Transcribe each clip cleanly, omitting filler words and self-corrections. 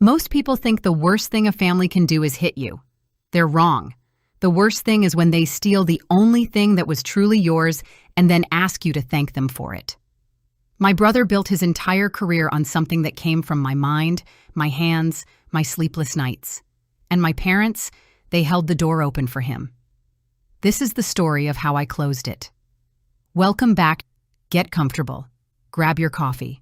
Most people think the worst thing a family can do is hit you. They're wrong. The worst thing is when they steal the only thing that was truly yours and then ask you to thank them for it. My brother built his entire career on something that came from my mind, my hands, my sleepless nights. And my parents, they held the door open for him. This is the story of how I closed it. Welcome back. Get comfortable. Grab your coffee.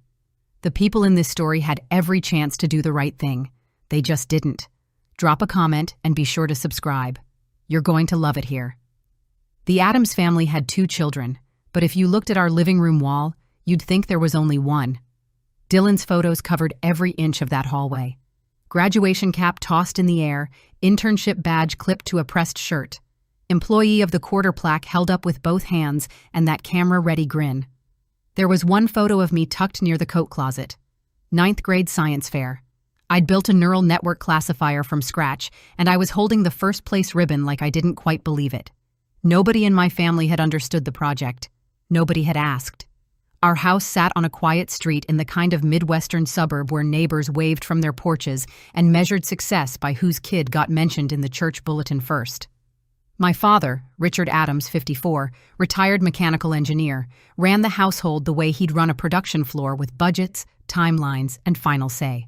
The people in this story had every chance to do the right thing. They just didn't. Drop a comment and be sure to subscribe. You're going to love it here. The Addams family had 2 children, but if you looked at our living room wall, you'd think there was only one. Dylan's photos covered every inch of that hallway. Graduation cap tossed in the air, internship badge clipped to a pressed shirt. Employee of the quarter plaque held up with both hands and that camera-ready grin. There was one photo of me tucked near the coat closet. 9th grade science fair. I'd built a neural network classifier from scratch, and I was holding the first place ribbon like I didn't quite believe it. Nobody in my family had understood the project. Nobody had asked. Our house sat on a quiet street in the kind of Midwestern suburb where neighbors waved from their porches and measured success by whose kid got mentioned in the church bulletin first. My father, Richard Addams, 54, retired mechanical engineer, ran the household the way he'd run a production floor with budgets, timelines, and final say.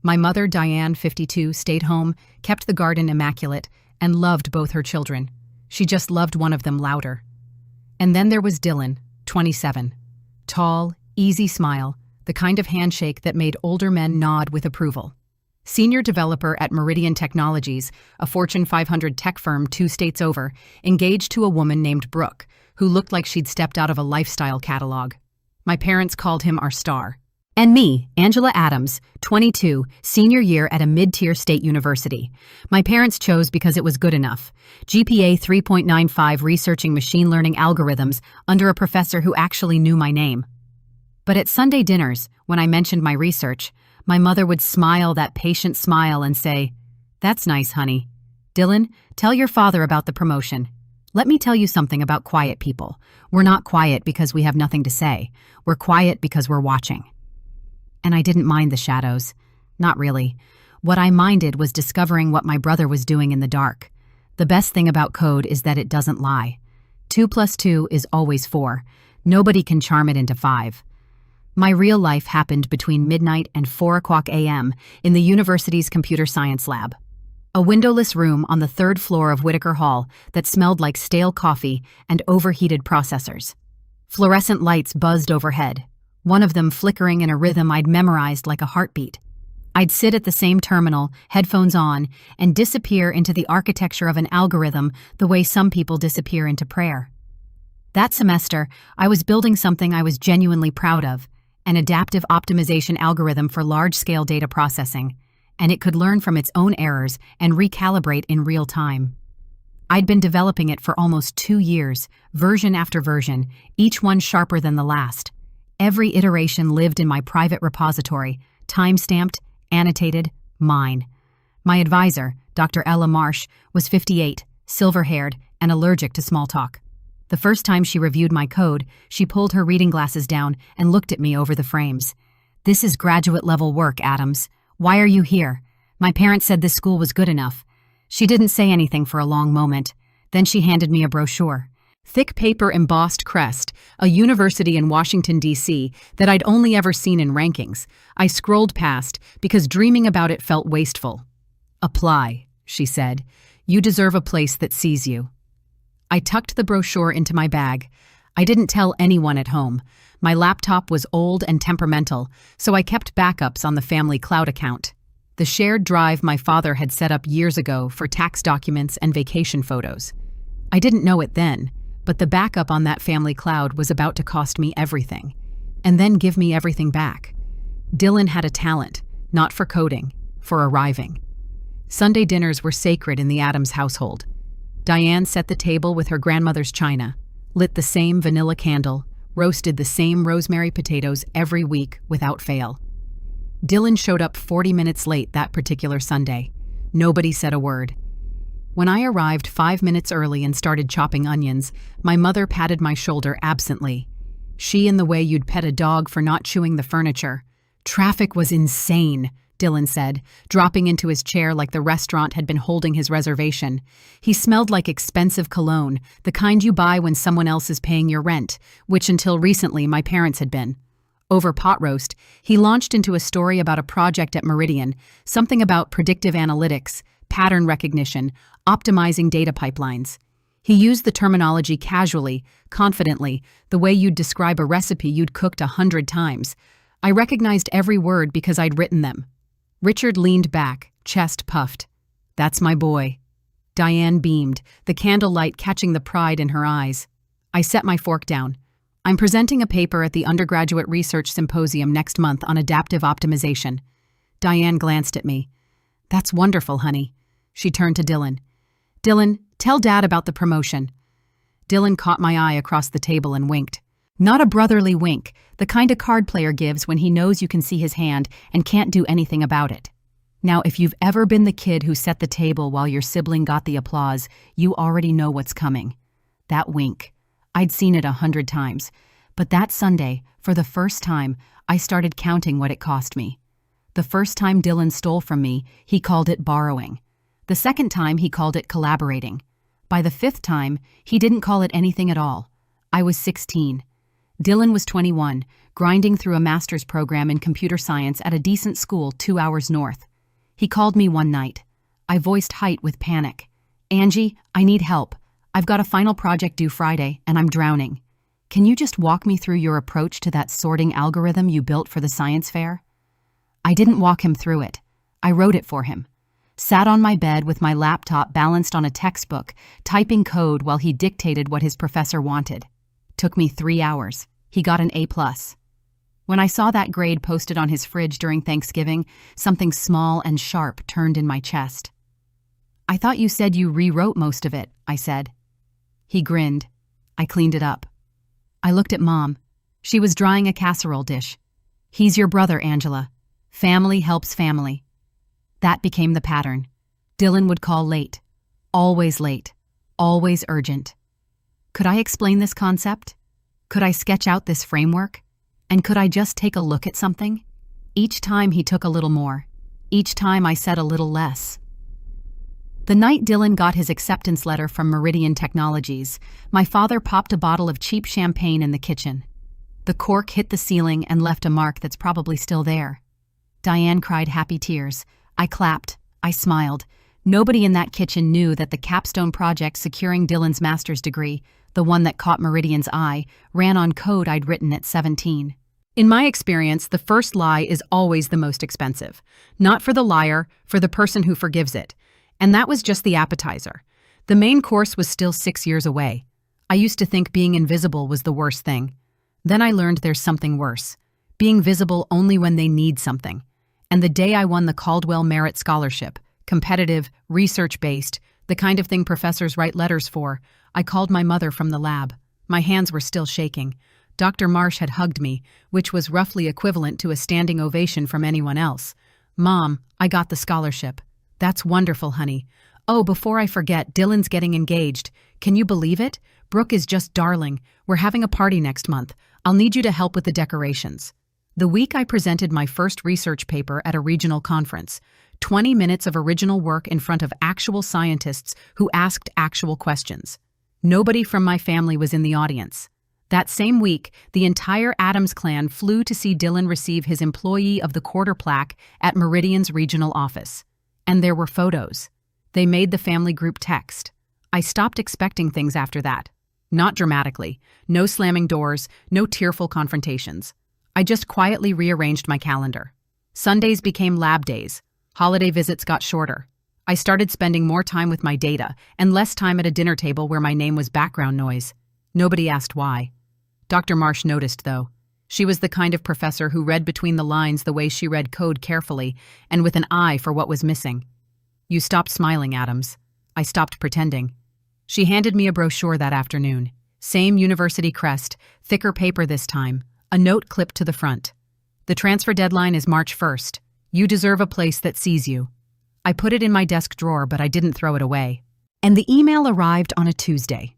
My mother, Diane, 52, stayed home, kept the garden immaculate, and loved both her children. She just loved one of them louder. And then there was Dylan, 27. Tall, easy smile, the kind of handshake that made older men nod with approval. Senior developer at Meridian Technologies, a Fortune 500 tech firm 2 states over, engaged to a woman named Brooke, who looked like she'd stepped out of a lifestyle catalog. My parents called him our star. And me, Angela Addams, 22, senior year at a mid-tier state university. My parents chose because it was good enough. GPA 3.95, researching machine learning algorithms under a professor who actually knew my name. But at Sunday dinners, when I mentioned my research, my mother would smile that patient smile and say, "That's nice, honey. Dylan, tell your father about the promotion. Let me tell you something about quiet people. We're not quiet because we have nothing to say. We're quiet because we're watching." And I didn't mind the shadows. Not really. What I minded was discovering what my brother was doing in the dark. The best thing about code is that it doesn't lie. 2 + 2 is always 4. Nobody can charm it into 5. My real life happened between midnight and 4:00 a.m. in the university's computer science lab. A windowless room on the 3rd floor of Whitaker Hall that smelled like stale coffee and overheated processors. Fluorescent lights buzzed overhead, one of them flickering in a rhythm I'd memorized like a heartbeat. I'd sit at the same terminal, headphones on, and disappear into the architecture of an algorithm the way some people disappear into prayer. That semester, I was building something I was genuinely proud of, an adaptive optimization algorithm for large-scale data processing, and it could learn from its own errors and recalibrate in real time. I'd been developing it for almost 2 years, version after version, each one sharper than the last. Every iteration lived in my private repository, time-stamped, annotated, mine. My advisor, Dr. Ella Marsh, was 58, silver-haired, and allergic to small talk. The first time she reviewed my code, she pulled her reading glasses down and looked at me over the frames. "This is graduate-level work, Addams. Why are you here? My parents said this school was good enough." She didn't say anything for a long moment. Then she handed me a brochure. Thick paper embossed crest, a university in Washington, D.C. that I'd only ever seen in rankings. I scrolled past because dreaming about it felt wasteful. "Apply," she said. "You deserve a place that sees you." I tucked the brochure into my bag. I didn't tell anyone at home. My laptop was old and temperamental, so I kept backups on the family cloud account. The shared drive my father had set up years ago for tax documents and vacation photos. I didn't know it then, but the backup on that family cloud was about to cost me everything, and then give me everything back. Dylan had a talent, not for coding, for arriving. Sunday dinners were sacred in the Addams household. Diane set the table with her grandmother's china, lit the same vanilla candle, roasted the same rosemary potatoes every week without fail. Dylan showed up 40 minutes late that particular Sunday. Nobody said a word. When I arrived 5 minutes early and started chopping onions, my mother patted my shoulder absently. She in the way you'd pet a dog for not chewing the furniture. Traffic was insane. Dylan said, dropping into his chair like the restaurant had been holding his reservation. He smelled like expensive cologne, the kind you buy when someone else is paying your rent, which until recently my parents had been. Over pot roast, he launched into a story about a project at Meridian, something about predictive analytics, pattern recognition, optimizing data pipelines. He used the terminology casually, confidently, the way you'd describe a recipe you'd cooked 100 times. I recognized every word because I'd written them. Richard leaned back, chest puffed. "That's my boy." Diane beamed, the candlelight catching the pride in her eyes. I set my fork down. "I'm presenting a paper at the Undergraduate Research Symposium next month on adaptive optimization." Diane glanced at me. "That's wonderful, honey." She turned to Dylan. "Dylan, tell Dad about the promotion." Dylan caught my eye across the table and winked. Not a brotherly wink, the kind a card player gives when he knows you can see his hand and can't do anything about it. Now, if you've ever been the kid who set the table while your sibling got the applause, you already know what's coming. That wink. I'd seen it 100 times. But that Sunday, for the first time, I started counting what it cost me. The first time Dylan stole from me, he called it borrowing. The second time, he called it collaborating. By the fifth time, he didn't call it anything at all. I was 16. Dylan was 21, grinding through a master's program in computer science at a decent school 2 hours north. He called me one night. I voiced height with panic. "Angie, I need help. I've got a final project due Friday, and I'm drowning. Can you just walk me through your approach to that sorting algorithm you built for the science fair?" I didn't walk him through it. I wrote it for him. Sat on my bed with my laptop balanced on a textbook, typing code while he dictated what his professor wanted. Took me 3 hours. He got an A+. When I saw that grade posted on his fridge during Thanksgiving, something small and sharp turned in my chest. "I thought you said you rewrote most of it," I said. He grinned. I cleaned it up. I looked at Mom. She was drying a casserole dish. "He's your brother, Angela. Family helps family." That became the pattern. Dylan would call late. Always late. Always urgent. Could I explain this concept? Could I sketch out this framework? And could I just take a look at something? Each time he took a little more. Each time I said a little less. The night Dylan got his acceptance letter from Meridian Technologies, my father popped a bottle of cheap champagne in the kitchen. The cork hit the ceiling and left a mark that's probably still there. Diane cried happy tears. I clapped. I smiled. Nobody in that kitchen knew that the capstone project securing Dylan's master's degree, the one that caught Meridian's eye, ran on code I'd written at 17. In my experience, the first lie is always the most expensive. Not for the liar, for the person who forgives it. And that was just the appetizer. The main course was still 6 years away. I used to think being invisible was the worst thing. Then I learned there's something worse. Being visible only when they need something. And the day I won the Caldwell Merit Scholarship, competitive, research-based, the kind of thing professors write letters for, I called my mother from the lab. My hands were still shaking. Dr. Marsh had hugged me, which was roughly equivalent to a standing ovation from anyone else. "Mom, I got the scholarship." "That's wonderful, honey. Oh, before I forget, Dylan's getting engaged. Can you believe it? Brooke is just darling. We're having a party next month. I'll need you to help with the decorations." The week I presented my first research paper at a regional conference. 20 minutes of original work in front of actual scientists who asked actual questions. Nobody from my family was in the audience. That same week, the entire Addams clan flew to see Dylan receive his Employee of the Quarter plaque at Meridian's regional office. And there were photos. They made the family group text. I stopped expecting things after that. Not dramatically. No slamming doors, no tearful confrontations. I just quietly rearranged my calendar. Sundays became lab days. Holiday visits got shorter. I started spending more time with my data and less time at a dinner table where my name was background noise. Nobody asked why. Dr. Marsh noticed, though. She was the kind of professor who read between the lines the way she read code carefully and with an eye for what was missing. "You stopped smiling, Adams." I stopped pretending. She handed me a brochure that afternoon. Same university crest, thicker paper this time, a note clipped to the front. "The transfer deadline is March 1st. You deserve a place that sees you." I put it in my desk drawer, but I didn't throw it away. And the email arrived on a Tuesday.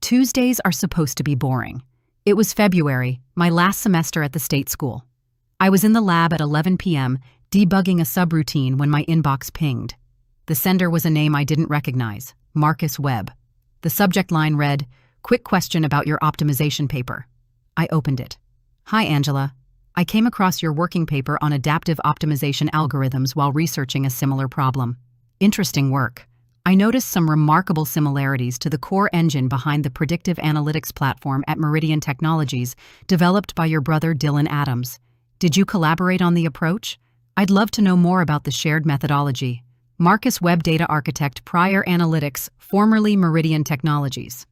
Tuesdays are supposed to be boring. It was February, my last semester at the state school. I was in the lab at 11 p.m., debugging a subroutine when my inbox pinged. The sender was a name I didn't recognize, Marcus Webb. The subject line read, "Quick question about your optimization paper." I opened it. "Hi, Angela. I came across your working paper on adaptive optimization algorithms while researching a similar problem. Interesting work. I noticed some remarkable similarities to the core engine behind the predictive analytics platform at Meridian Technologies, developed by your brother Dylan Adams. Did you collaborate on the approach? I'd love to know more about the shared methodology." Marcus Webb, data architect, Prior Analytics, formerly Meridian Technologies.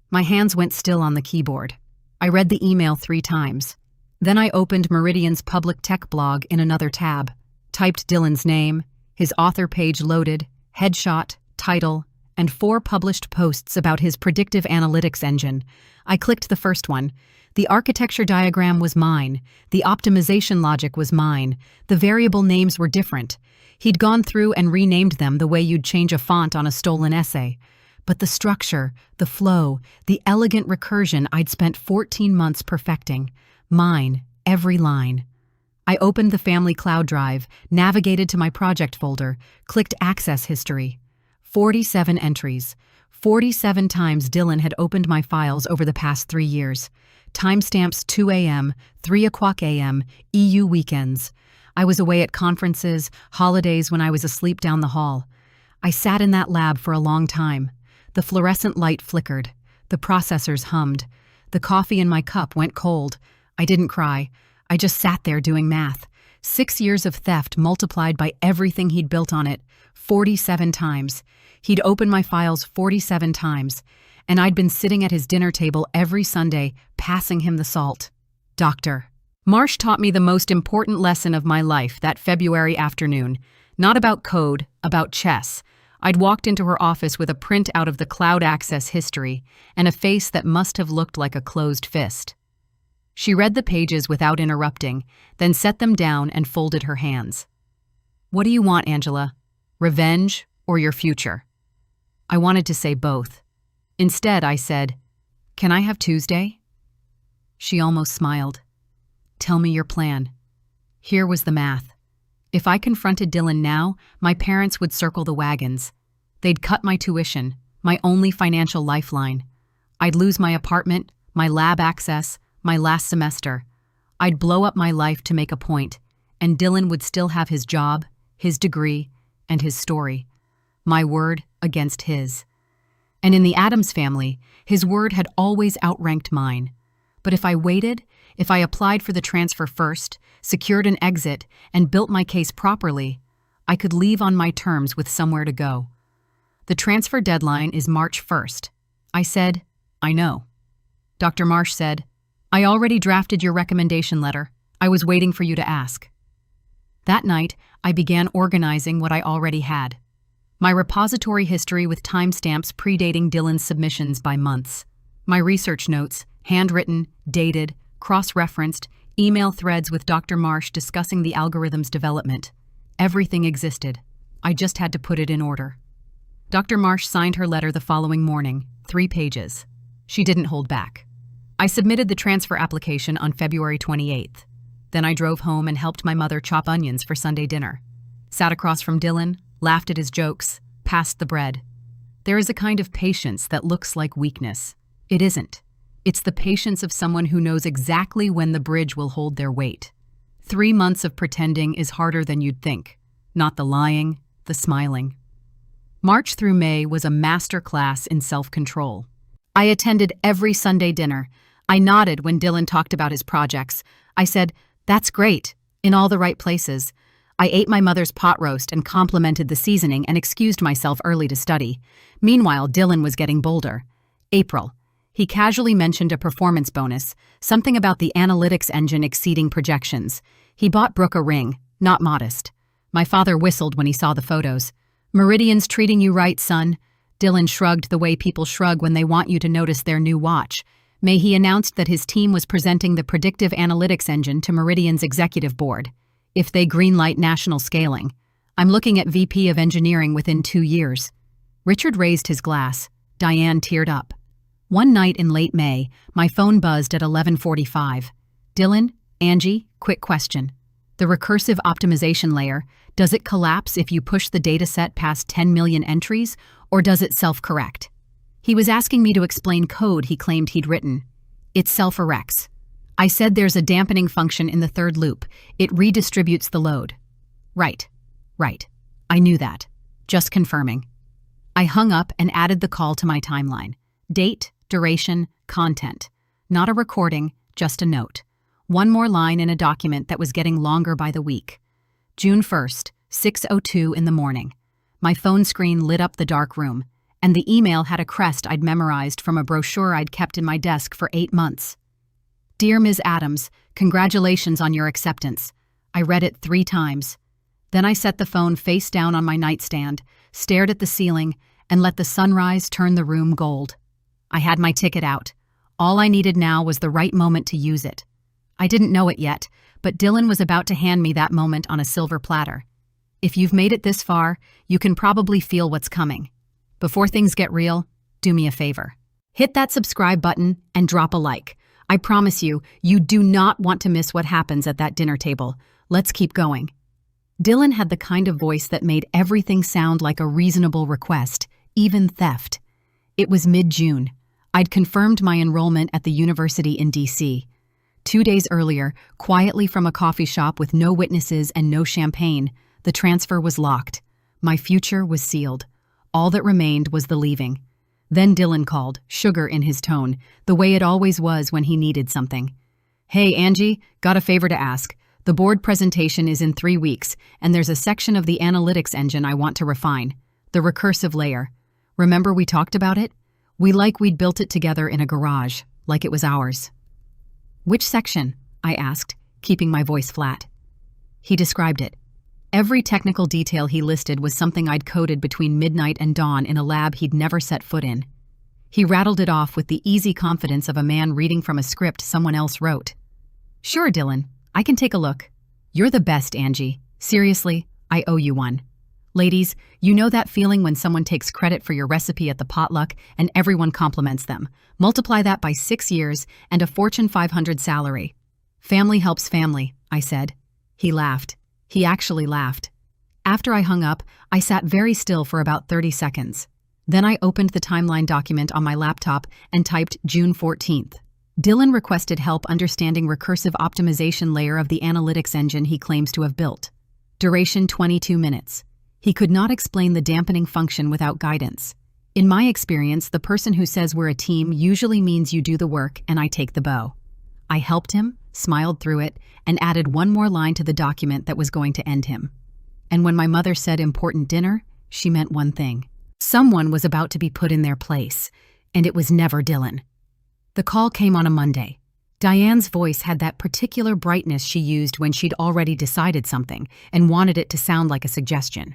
My hands went still on the keyboard. I read the email 3 times. Then I opened Meridian's public tech blog in another tab, typed Dylan's name, his author page loaded, headshot, title, and 4 published posts about his predictive analytics engine. I clicked the first one. The architecture diagram was mine. The optimization logic was mine. The variable names were different. He'd gone through and renamed them the way you'd change a font on a stolen essay. But the structure, the flow, the elegant recursion I'd spent 14 months perfecting. Mine, every line. I opened the family cloud drive, navigated to my project folder, clicked Access History. 47 entries. 47 times Dylan had opened my files over the past 3 years. Timestamps 2 a.m., 3 o'clock a.m., EU weekends. I was away at conferences, holidays when I was asleep down the hall. I sat in that lab for a long time. The fluorescent light flickered. The processors hummed. The coffee in my cup went cold. I didn't cry. I just sat there doing math. 6 years of theft multiplied by everything he'd built on it. 47 times. He'd opened my files 47 times. And I'd been sitting at his dinner table every Sunday, passing him the salt. Dr. Marsh taught me the most important lesson of my life that February afternoon. Not about code, about chess. I'd walked into her office with a print out of the cloud access history and a face that must have looked like a closed fist. She read the pages without interrupting, then set them down and folded her hands. "What do you want, Angela? Revenge or your future?" I wanted to say both. Instead, I said, "Can I have Tuesday?" She almost smiled. "Tell me your plan." Here was the math. If I confronted Dylan now, my parents would circle the wagons. They'd cut my tuition, my only financial lifeline. I'd lose my apartment, my lab access, my last semester. I'd blow up my life to make a point, and Dylan would still have his job, his degree, and his story. My word against his. And in the Adams family, his word had always outranked mine. But if I waited, if I applied for the transfer first, secured an exit, and built my case properly, I could leave on my terms with somewhere to go. The transfer deadline is March 1st. I said, "I know." Dr. Marsh said, "I already drafted your recommendation letter. I was waiting for you to ask." That night, I began organizing what I already had. My repository history with timestamps predating Dylan's submissions by months. My research notes, handwritten, dated, cross-referenced, email threads with Dr. Marsh discussing the algorithm's development. Everything existed. I just had to put it in order. Dr. Marsh signed her letter the following morning, 3 pages. She didn't hold back. I submitted the transfer application on February 28th. Then I drove home and helped my mother chop onions for Sunday dinner. Sat across from Dylan, laughed at his jokes, passed the bread. There is a kind of patience that looks like weakness. It isn't. It's the patience of someone who knows exactly when the bridge will hold their weight. 3 months of pretending is harder than you'd think. Not the lying, the smiling. March through May was a master class in self-control. I attended every Sunday dinner. I nodded when Dylan talked about his projects. I said, "That's great," in all the right places. I ate my mother's pot roast and complimented the seasoning and excused myself early to study. Meanwhile, Dylan was getting bolder. April. He casually mentioned a performance bonus, something about the analytics engine exceeding projections. He bought Brooke a ring, not modest. My father whistled when he saw the photos. "Meridian's treating you right, son." Dylan shrugged the way people shrug when they want you to notice their new watch. May he announced that his team was presenting the predictive analytics engine to Meridian's executive board. If they greenlight national scaling. I'm looking at VP of engineering within 2 years. Richard raised his glass. Diane teared up. One night in late May, my phone buzzed at 11:45. "Dylan, Angie, quick question." The recursive optimization layer, does it collapse if you push the dataset past 10 million entries, or does it self-correct? He was asking me to explain code he claimed he'd written. It self-erects. I said there's a dampening function in the third loop. It redistributes the load. Right. I knew that. Just confirming. I hung up and added the call to my timeline. Date, duration, content. Not a recording, just a note. One more line in a document that was getting longer by the week. June 1st, 6:02 in the morning. My phone screen lit up the dark room, and the email had a crest I'd memorized from a brochure I'd kept in my desk for 8 months. Dear Ms. Adams, congratulations on your acceptance. I read it 3 times. Then I set the phone face down on my nightstand, stared at the ceiling, and let the sunrise turn the room gold. I had my ticket out. All I needed now was the right moment to use it. I didn't know it yet, but Dylan was about to hand me that moment on a silver platter. If you've made it this far, you can probably feel what's coming. Before things get real, do me a favor. Hit that subscribe button and drop a like. I promise you, you do not want to miss what happens at that dinner table. Let's keep going. Dylan had the kind of voice that made everything sound like a reasonable request, even theft. It was mid-June. I'd confirmed my enrollment at the university in D.C. 2 days earlier, quietly from a coffee shop with no witnesses and no champagne, the transfer was locked. My future was sealed. All that remained was the leaving. Then Dylan called, sugar in his tone, the way it always was when he needed something. Hey, Angie, got a favor to ask. The board presentation is in 3 weeks, and there's a section of the analytics engine I want to refine. The recursive layer. Remember we talked about it? We'd built it together in a garage, like it was ours. Which section? I asked, keeping my voice flat. He described it. Every technical detail he listed was something I'd coded between midnight and dawn in a lab he'd never set foot in. He rattled it off with the easy confidence of a man reading from a script someone else wrote. Sure, Dylan, I can take a look. You're the best, Angie. Seriously, I owe you one. Ladies, you know that feeling when someone takes credit for your recipe at the potluck and everyone compliments them. Multiply that by 6 years and a Fortune 500 salary. Family helps family, I said. He laughed. He actually laughed. After I hung up, I sat very still for about 30 seconds. Then I opened the timeline document on my laptop and typed June 14th. Dylan requested help understanding recursive optimization layer of the analytics engine he claims to have built. Duration 22 minutes. He could not explain the dampening function without guidance. In my experience, the person who says we're a team usually means you do the work and I take the bow. I helped him, smiled through it, and added one more line to the document that was going to end him. And when my mother said important dinner, she meant one thing. Someone was about to be put in their place, and it was never Dylan. The call came on a Monday. Diane's voice had that particular brightness she used when she'd already decided something and wanted it to sound like a suggestion.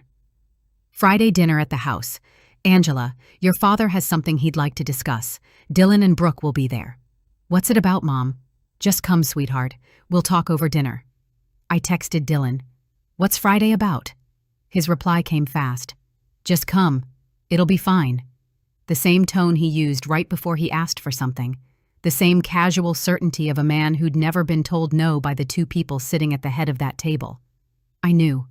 Friday dinner at the house. Angela, your father has something he'd like to discuss. Dylan and Brooke will be there. What's it about, Mom? Just come, sweetheart. We'll talk over dinner. I texted Dylan. What's Friday about? His reply came fast. Just come. It'll be fine. The same tone he used right before he asked for something. The same casual certainty of a man who'd never been told no by the 2 people sitting at the head of that table. I knew.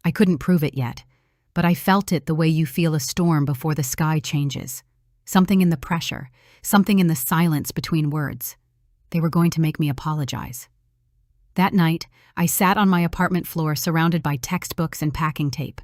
I couldn't prove it yet, but I felt it the way you feel a storm before the sky changes. Something in the pressure, something in the silence between words. They were going to make me apologize. That night, I sat on my apartment floor surrounded by textbooks and packing tape.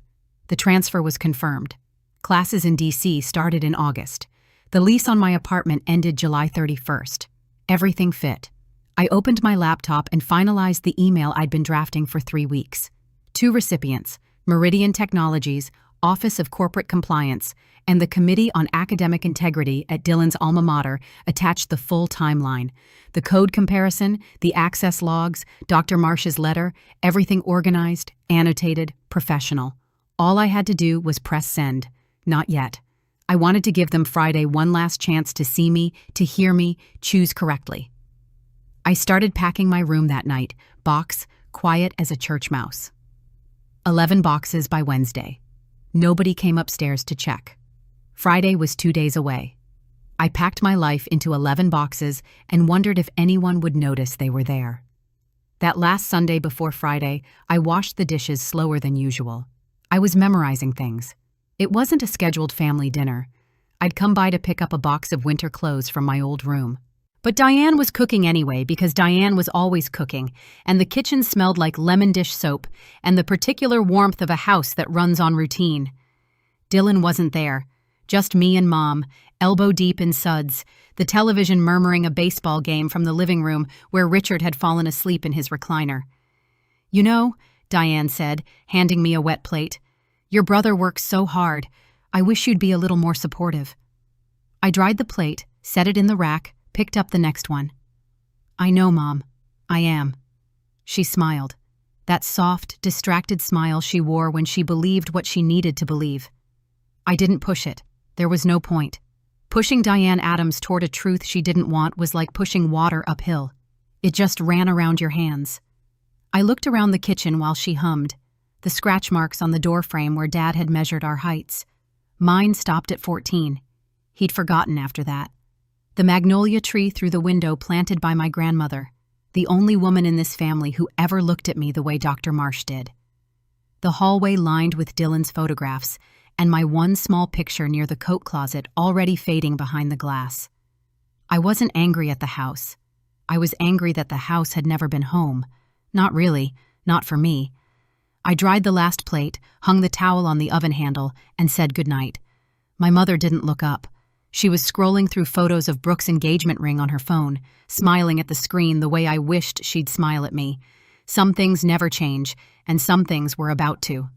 The transfer was confirmed. Classes in D.C. started in August. The lease on my apartment ended July 31st. Everything fit. I opened my laptop and finalized the email I'd been drafting for 3 weeks. 2 recipients, Meridian Technologies, Office of Corporate Compliance, and the Committee on Academic Integrity at Dylan's alma mater attached the full timeline. The code comparison, the access logs, Dr. Marsh's letter, everything organized, annotated, professional. All I had to do was press send. Not yet. I wanted to give them Friday one last chance to see me, to hear me, choose correctly. I started packing my room that night, box, quiet as a church mouse. 11 boxes by Wednesday. Nobody came upstairs to check. Friday was 2 days away. I packed my life into 11 boxes and wondered if anyone would notice they were there. That last Sunday before Friday, I washed the dishes slower than usual. I was memorizing things. It wasn't a scheduled family dinner. I'd come by to pick up a box of winter clothes from my old room. But Diane was cooking anyway because Diane was always cooking, and the kitchen smelled like lemon dish soap and the particular warmth of a house that runs on routine. Dylan wasn't there. Just me and Mom, elbow deep in suds, the television murmuring a baseball game from the living room where Richard had fallen asleep in his recliner. "You know," Diane said, handing me a wet plate, "your brother works so hard. I wish you'd be a little more supportive." I dried the plate, set it in the rack, picked up the next one. "I know, Mom. I am." She smiled. That soft, distracted smile she wore when she believed what she needed to believe. I didn't push it. There was no point. Pushing Diane Adams toward a truth she didn't want was like pushing water uphill. It just ran around your hands. I looked around the kitchen while she hummed, the scratch marks on the doorframe where Dad had measured our heights. Mine stopped at 14. He'd forgotten after that. The magnolia tree through the window planted by my grandmother, the only woman in this family who ever looked at me the way Dr. Marsh did. The hallway lined with Dylan's photographs, and my one small picture near the coat closet already fading behind the glass. I wasn't angry at the house. I was angry that the house had never been home. Not really, not for me. I dried the last plate, hung the towel on the oven handle, and said goodnight. My mother didn't look up. She was scrolling through photos of Brooke's engagement ring on her phone, smiling at the screen the way I wished she'd smile at me. Some things never change, and some things were about to.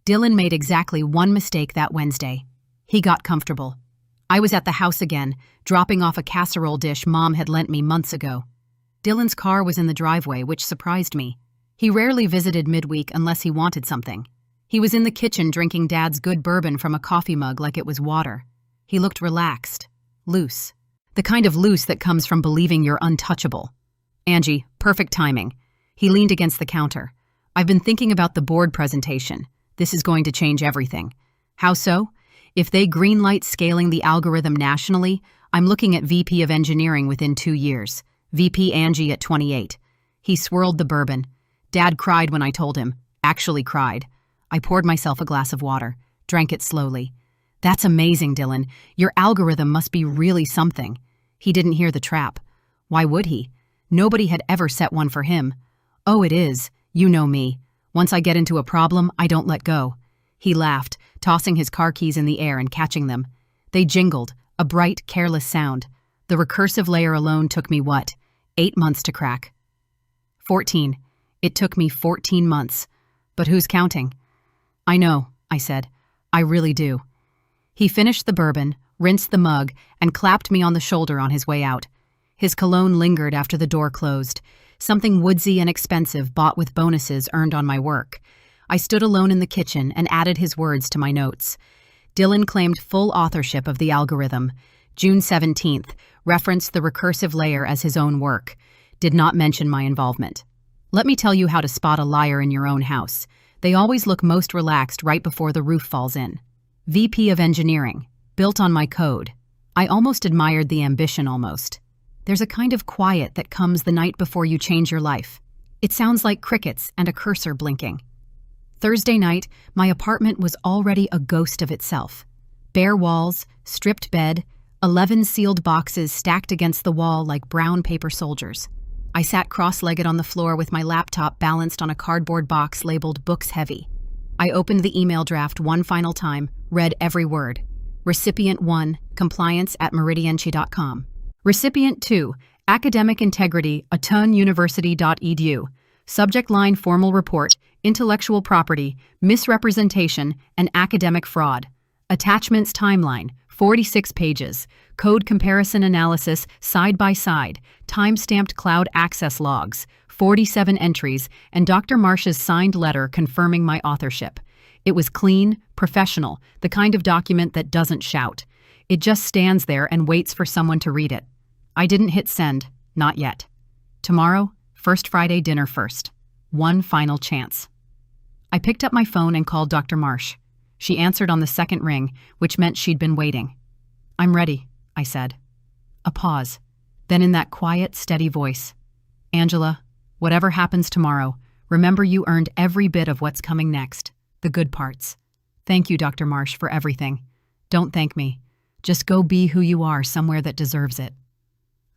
Dylan made exactly one mistake that Wednesday. He got comfortable. I was at the house again, dropping off a casserole dish Mom had lent me months ago. Dylan's car was in the driveway, which surprised me. He rarely visited midweek unless he wanted something. He was in the kitchen drinking Dad's good bourbon from a coffee mug like it was water. He looked relaxed, loose. The kind of loose that comes from believing you're untouchable. "Angie, perfect timing." He leaned against the counter. "I've been thinking about the board presentation. This is going to change everything." "How so?" "If they greenlight scaling the algorithm nationally, I'm looking at VP of Engineering within 2 years. VP Angie at 28. He swirled the bourbon. Dad cried when I told him. Actually cried. I poured myself a glass of water, drank it slowly. "That's amazing, Dylan. Your algorithm must be really something." He didn't hear the trap. Why would he? Nobody had ever set one for him. "Oh, it is. You know me. Once I get into a problem, I don't let go." He laughed, tossing his car keys in the air and catching them. They jingled, a bright, careless sound. The recursive layer alone took me, 8 months to crack. 14. It took me 14 months. But who's counting? "I know," I said. "I really do." He finished the bourbon, rinsed the mug, and clapped me on the shoulder on his way out. His cologne lingered after the door closed, something woodsy and expensive bought with bonuses earned on my work. I stood alone in the kitchen and added his words to my notes. Dylan claimed full authorship of the algorithm. June 17th, referenced the recursive layer as his own work. Did not mention my involvement. Let me tell you how to spot a liar in your own house. They always look most relaxed right before the roof falls in. VP of Engineering, built on my code. I almost admired the ambition almost. There's a kind of quiet that comes the night before you change your life. It sounds like crickets and a cursor blinking. Thursday night, my apartment was already a ghost of itself. Bare walls, stripped bed, 11 sealed boxes stacked against the wall like brown paper soldiers. I sat cross-legged on the floor with my laptop balanced on a cardboard box labeled Books Heavy. I opened the email draft one final time, read every word. Recipient 1, compliance@meridianchi.com. Recipient 2, Academic Integrity, atununiversity.edu. Subject line formal report, intellectual property, misrepresentation, and academic fraud. Attachments timeline, 46 pages. Code comparison analysis, side by side. Time-stamped cloud access logs, 47 entries, and Dr. Marsh's signed letter confirming my authorship. It was clean, professional, the kind of document that doesn't shout. It just stands there and waits for someone to read it. I didn't hit send, not yet. Tomorrow, first Friday dinner first. One final chance. I picked up my phone and called Dr. Marsh. She answered on the second ring, which meant she'd been waiting. "I'm ready," I said. A pause. Then in that quiet, steady voice, "Angela, Whatever happens tomorrow, remember you earned every bit of what's coming next, the good parts. Thank you, Dr. Marsh, for everything. Don't thank me. Just go be who you are somewhere that deserves it.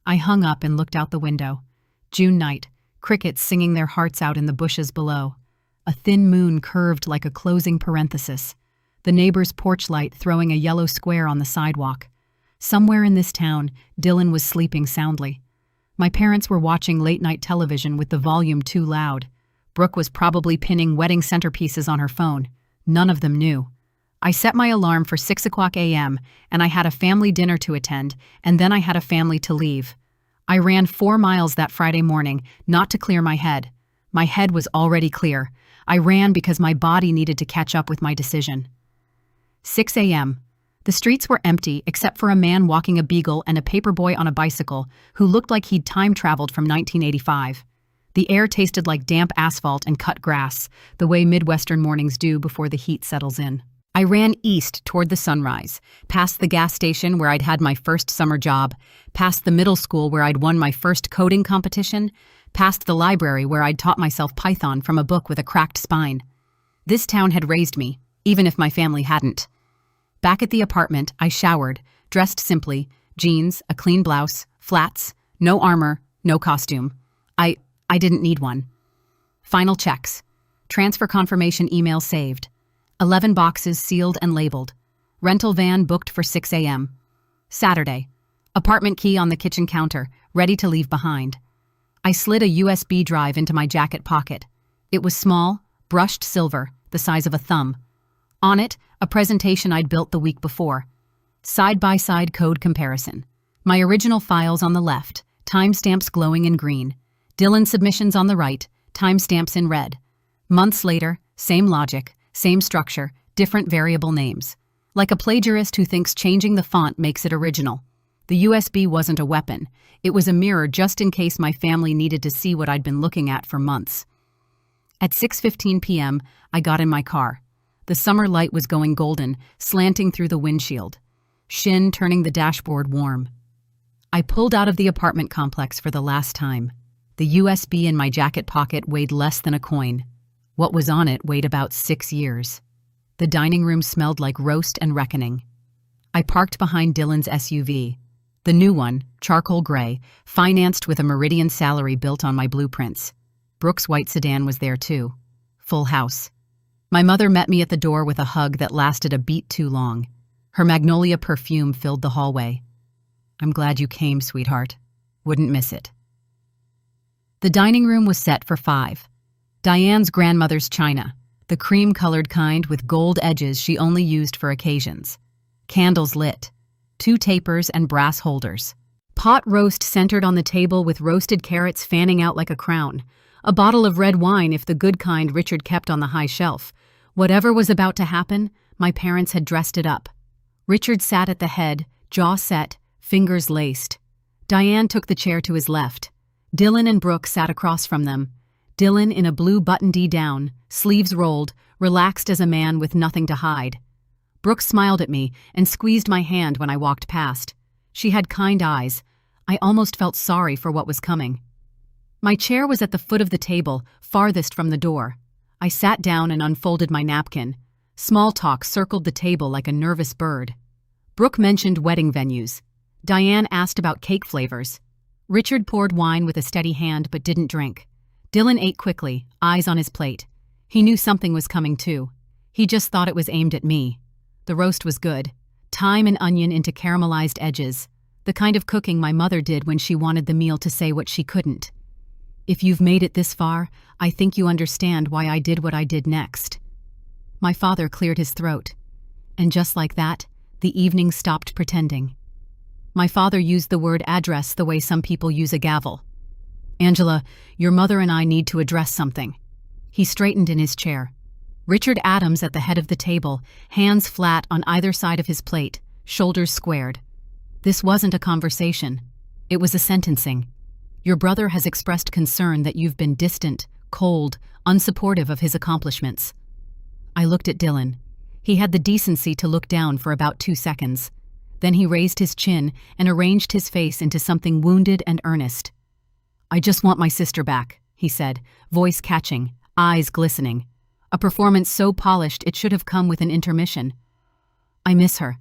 I hung up and looked out the window. June night, crickets singing their hearts out in the bushes below. A thin moon curved like a closing parenthesis. The neighbor's porch light throwing a yellow square on the sidewalk. Somewhere in this town, Dylan was sleeping soundly. My parents were watching late-night television with the volume too loud. Brooke was probably pinning wedding centerpieces on her phone. None of them knew. I set my alarm for 6 o'clock a.m., and I had a family dinner to attend, and then I had a family to leave. I ran 4 miles that Friday morning, not to clear my head. My head was already clear. I ran because my body needed to catch up with my decision. 6 a.m. The streets were empty except for a man walking a beagle and a paperboy on a bicycle who looked like he'd time-traveled from 1985. The air tasted like damp asphalt and cut grass, the way Midwestern mornings do before the heat settles in. I ran east toward the sunrise, past the gas station where I'd had my first summer job, past the middle school where I'd won my first coding competition, past the library where I'd taught myself Python from a book with a cracked spine. This town had raised me, even if my family hadn't. Back at the apartment, I showered, dressed simply, jeans, a clean blouse, flats, no armor, no costume. I didn't need one. Final checks. Transfer confirmation email saved. 11 boxes sealed and labeled. Rental van booked for 6 a.m. Saturday. Apartment key on the kitchen counter, ready to leave behind. I slid a USB drive into my jacket pocket. It was small, brushed silver, the size of a thumb. On it, a presentation I'd built the week before. Side-by-side code comparison. My original files on the left, timestamps glowing in green. Dylan submissions on the right, timestamps in red. Months later, same logic, same structure, different variable names. Like a plagiarist who thinks changing the font makes it original. The USB wasn't a weapon. It was a mirror just in case my family needed to see what I'd been looking at for months. At 6:15 p.m., I got in my car. The summer light was going golden, slanting through the windshield. Shin turning the dashboard warm. I pulled out of the apartment complex for the last time. The USB in my jacket pocket weighed less than a coin. What was on it weighed about 6 years. The dining room smelled like roast and reckoning. I parked behind Dylan's SUV. The new one, charcoal gray, financed with a Meridian salary built on my blueprints. Brooke's white sedan was there too. Full house. My mother met me at the door with a hug that lasted a beat too long. Her magnolia perfume filled the hallway. "I'm glad you came, sweetheart. Wouldn't miss it." The dining room was set for 5. Diane's grandmother's china, the cream-colored kind with gold edges she only used for occasions. Candles lit. 2 tapers and brass holders. Pot roast centered on the table with roasted carrots fanning out like a crown. A bottle of red wine if the good kind Richard kept on the high shelf. Whatever was about to happen, my parents had dressed it up. Richard sat at the head, jaw set, fingers laced. Diane took the chair to his left. Dylan and Brooke sat across from them. Dylan in a blue button-D down, sleeves rolled, relaxed as a man with nothing to hide. Brooke smiled at me and squeezed my hand when I walked past. She had kind eyes. I almost felt sorry for what was coming. My chair was at the foot of the table, farthest from the door. I sat down and unfolded my napkin. Small talk circled the table like a nervous bird. Brooke mentioned wedding venues. Diane asked about cake flavors. Richard poured wine with a steady hand but didn't drink. Dylan ate quickly, eyes on his plate. He knew something was coming too. He just thought it was aimed at me. The roast was good. Thyme and onion into caramelized edges. The kind of cooking my mother did when she wanted the meal to say what she couldn't. If you've made it this far, I think you understand why I did what I did next. My father cleared his throat. And just like that, the evening stopped pretending. My father used the word address the way some people use a gavel. "Angela, your mother and I need to address something." He straightened in his chair. Richard Adams at the head of the table, hands flat on either side of his plate, shoulders squared. This wasn't a conversation. It was a sentencing. Your brother has expressed concern that you've been distant, cold, unsupportive of his accomplishments. I looked at Dylan. He had the decency to look down for about 2 seconds. Then he raised his chin and arranged his face into something wounded and earnest. "I just want my sister back. he said, voice catching, eyes glistening. A performance so polished it should have come with an intermission. I miss her.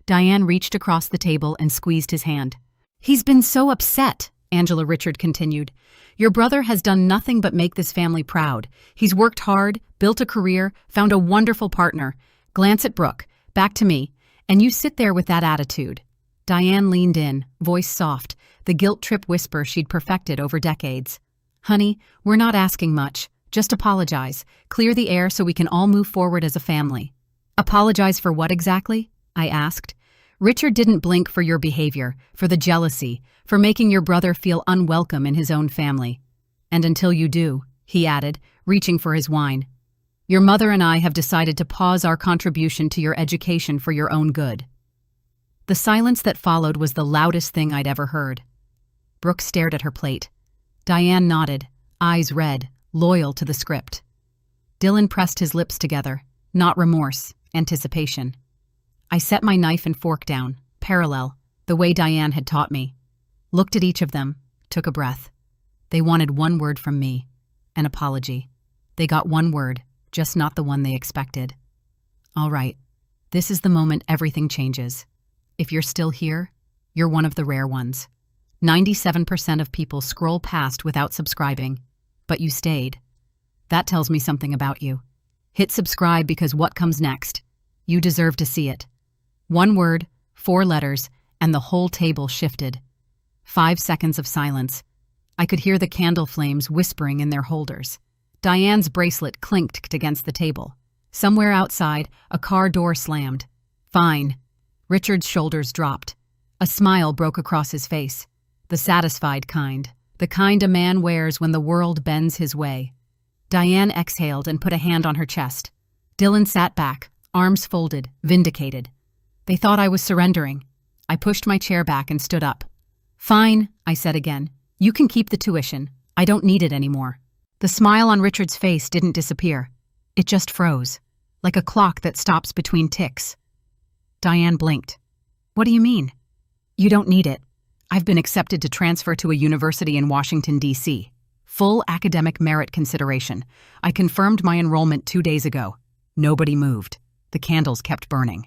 Diane reached across the table and squeezed his hand. He's been so upset, Angela Richard continued. Your brother has done nothing but make this family proud. He's worked hard, built a career, found a wonderful partner. Glance at Brooke, back to me, and you sit there with that attitude. Diane leaned in, voice soft, the guilt-trip whisper she'd perfected over decades. Honey, we're not asking much. Just apologize. Clear the air so we can all move forward as a family. Apologize for what exactly? I asked. Richard didn't blink for your behavior, for the jealousy, for making your brother feel unwelcome in his own family. And until you do, he added, reaching for his wine. Your mother and I have decided to pause our contribution to your education for your own good. The silence that followed was the loudest thing I'd ever heard. Brooke stared at her plate. Diane nodded, eyes red, loyal to the script. Dylan pressed his lips together, not remorse, anticipation. I set my knife and fork down, parallel, the way Diane had taught me. Looked at each of them, took a breath. They wanted one word from me, an apology. They got one word, just not the one they expected. All right, this is the moment everything changes. If you're still here, you're one of the rare ones. 97% of people scroll past without subscribing, but you stayed. That tells me something about you. Hit subscribe because what comes next? You deserve to see it. One word, 4 letters, and the whole table shifted. 5 seconds of silence. I could hear the candle flames whispering in their holders. Diane's bracelet clinked against the table. Somewhere outside, a car door slammed. Fine. Richard's shoulders dropped. A smile broke across his face. The satisfied kind. The kind a man wears when the world bends his way. Diane exhaled and put a hand on her chest. Dylan sat back, arms folded, vindicated. They thought I was surrendering. I pushed my chair back and stood up. Fine, I said again. You can keep the tuition. I don't need it anymore. The smile on Richard's face didn't disappear. It just froze, like a clock that stops between ticks. Diane blinked. What do you mean? You don't need it. I've been accepted to transfer to a university in Washington, D.C. Full academic merit consideration. I confirmed my enrollment 2 days ago. Nobody moved. The candles kept burning.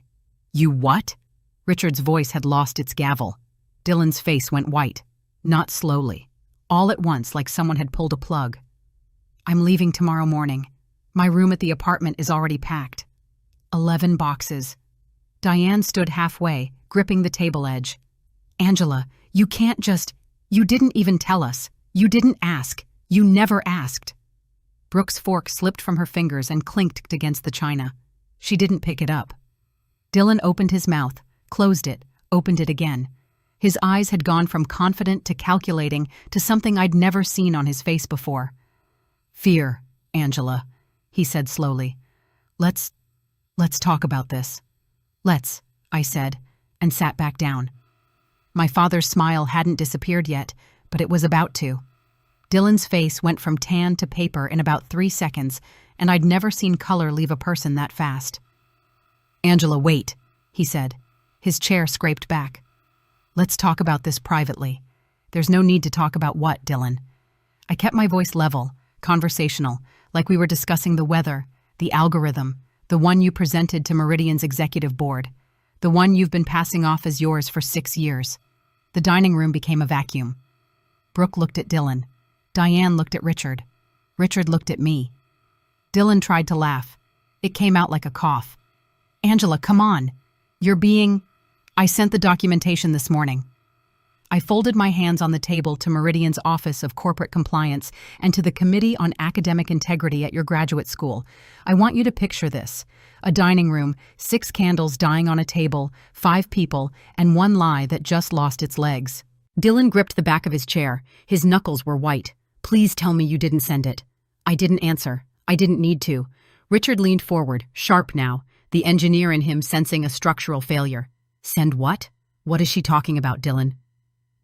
You what? Richard's voice had lost its gavel. Dylan's face went white. Not slowly. All at once, like someone had pulled a plug. I'm leaving tomorrow morning. My room at the apartment is already packed. 11 boxes. Diane stood halfway, gripping the table edge. Angela, you can't just... You didn't even tell us. You didn't ask. You never asked. Brooke's fork slipped from her fingers and clinked against the china. She didn't pick it up. Dylan opened his mouth, closed it, opened it again. His eyes had gone from confident to calculating to something I'd never seen on his face before. Fear, Angela, he said slowly. Let's talk about this. Let's, I said, and sat back down. My father's smile hadn't disappeared yet, but it was about to. Dylan's face went from tan to paper in about 3 seconds, and I'd never seen color leave a person that fast. Angela, wait, he said. His chair scraped back. Let's talk about this privately. There's no need to talk about what, Dylan? I kept my voice level, conversational, like we were discussing the weather, the algorithm, the one you presented to Meridian's executive board, the one you've been passing off as yours for 6 years. The dining room became a vacuum. Brooke looked at Dylan. Diane looked at Richard. Richard looked at me. Dylan tried to laugh. It came out like a cough. Angela, come on. You're being... I sent the documentation this morning. I folded my hands on the table to Meridian's Office of Corporate Compliance and to the Committee on Academic Integrity at your graduate school. I want you to picture this. A dining room, 6 candles dying on a table, 5 people, and 1 lie that just lost its legs. Dylan gripped the back of his chair. His knuckles were white. Please tell me you didn't send it. I didn't answer. I didn't need to. Richard leaned forward, sharp now, the engineer in him sensing a structural failure. Send what? What is she talking about, Dylan?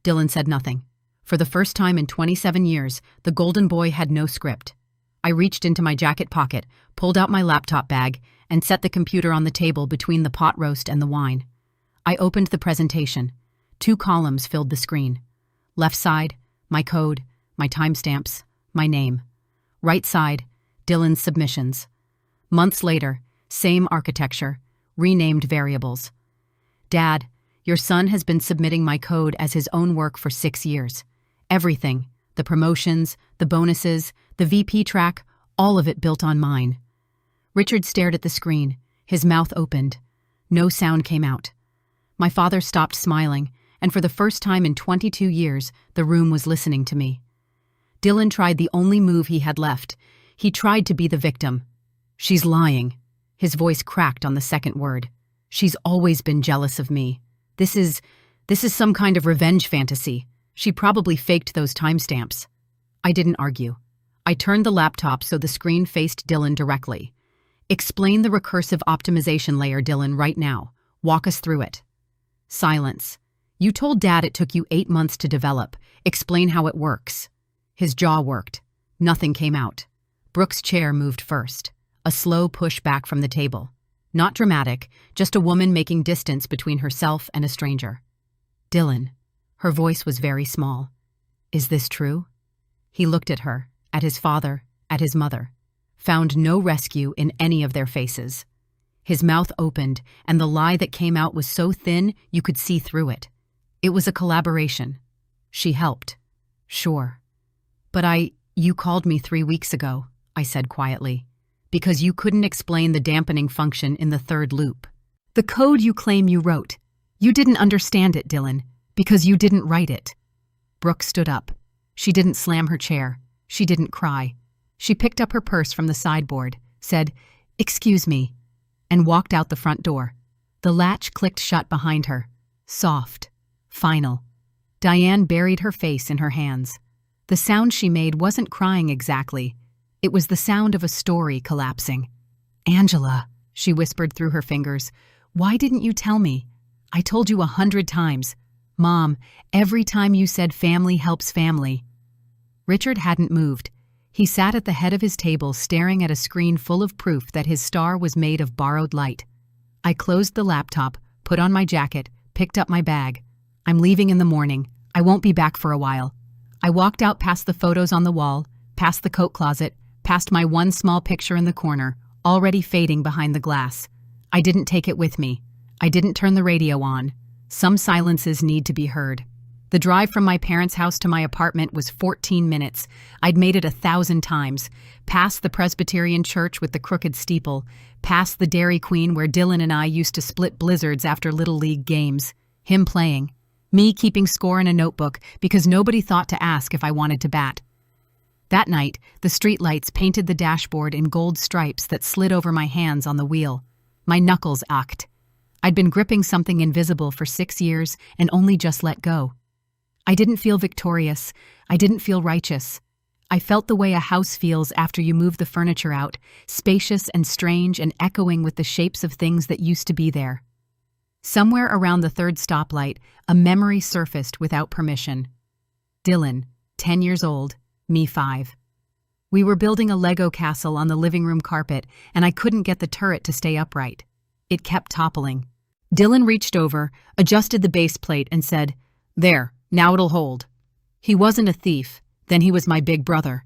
Dylan said nothing. For the first time in 27 years, the golden boy had no script. I reached into my jacket pocket, pulled out my laptop bag, and set the computer on the table between the pot roast and the wine. I opened the presentation. 2 columns filled the screen. Left side, my code, my timestamps, My name. Right side, Dylan's submissions. Months later, same architecture, renamed variables. Dad, your son has been submitting my code as his own work for 6 years. Everything, the promotions, the bonuses, the VP track, all of it built on mine. Richard stared at the screen, his mouth opened. No sound came out. My father stopped smiling, and for the first time in 22 years, the room was listening to me. Dylan tried the only move he had left. He tried to be the victim. She's lying. His voice cracked on the second word. She's always been jealous of me. This is some kind of revenge fantasy. She probably faked those timestamps. I didn't argue. I turned the laptop so the screen faced Dylan directly. Explain the recursive optimization layer, Dylan, right now. Walk us through it. Silence. You told Dad it took you 8 months to develop. Explain how it works. His jaw worked. Nothing came out. Brooke's chair moved first. A slow push back from the table. Not dramatic, just a woman making distance between herself and a stranger. Dylan. Her voice was very small. Is this true? He looked at her, at his father, at his mother. Found no rescue in any of their faces. His mouth opened, and the lie that came out was so thin you could see through it. It was a collaboration. She helped. Sure. But you called me 3 weeks ago, I said quietly, because you couldn't explain the dampening function in the third loop. The code you claim you wrote. You didn't understand it, Dylan, because you didn't write it. Brooke stood up. She didn't slam her chair. She didn't cry. She picked up her purse from the sideboard, said, "Excuse me," and walked out the front door. The latch clicked shut behind her. Soft. Final. Diane buried her face in her hands. The sound she made wasn't crying exactly. It was the sound of a story collapsing. "Angela," she whispered through her fingers, "why didn't you tell me? I told you 100 times. Mom, every time you said family helps family." Richard hadn't moved. He sat at the head of his table staring at a screen full of proof that his star was made of borrowed light. I closed the laptop, put on my jacket, picked up my bag. I'm leaving in the morning. I won't be back for a while. I walked out past the photos on the wall, past the coat closet, past my one small picture in the corner, already fading behind the glass. I didn't take it with me. I didn't turn the radio on. Some silences need to be heard. The drive from my parents' house to my apartment was 14 minutes. I'd made it 1,000 times. Past the Presbyterian church with the crooked steeple. Past the Dairy Queen where Dylan and I used to split blizzards after Little League games. Him playing. Me keeping score in a notebook because nobody thought to ask if I wanted to bat. That night, the streetlights painted the dashboard in gold stripes that slid over my hands on the wheel. My knuckles ached. I'd been gripping something invisible for 6 years and only just let go. I didn't feel victorious. I didn't feel righteous. I felt the way a house feels after you move the furniture out, spacious and strange and echoing with the shapes of things that used to be there. Somewhere around the third stoplight, a memory surfaced without permission. Dylan, 10 years old, me 5. We were building a Lego castle on the living room carpet, and I couldn't get the turret to stay upright. It kept toppling. Dylan reached over, adjusted the base plate, and said, "There, now it'll hold." He wasn't a thief, then he was my big brother.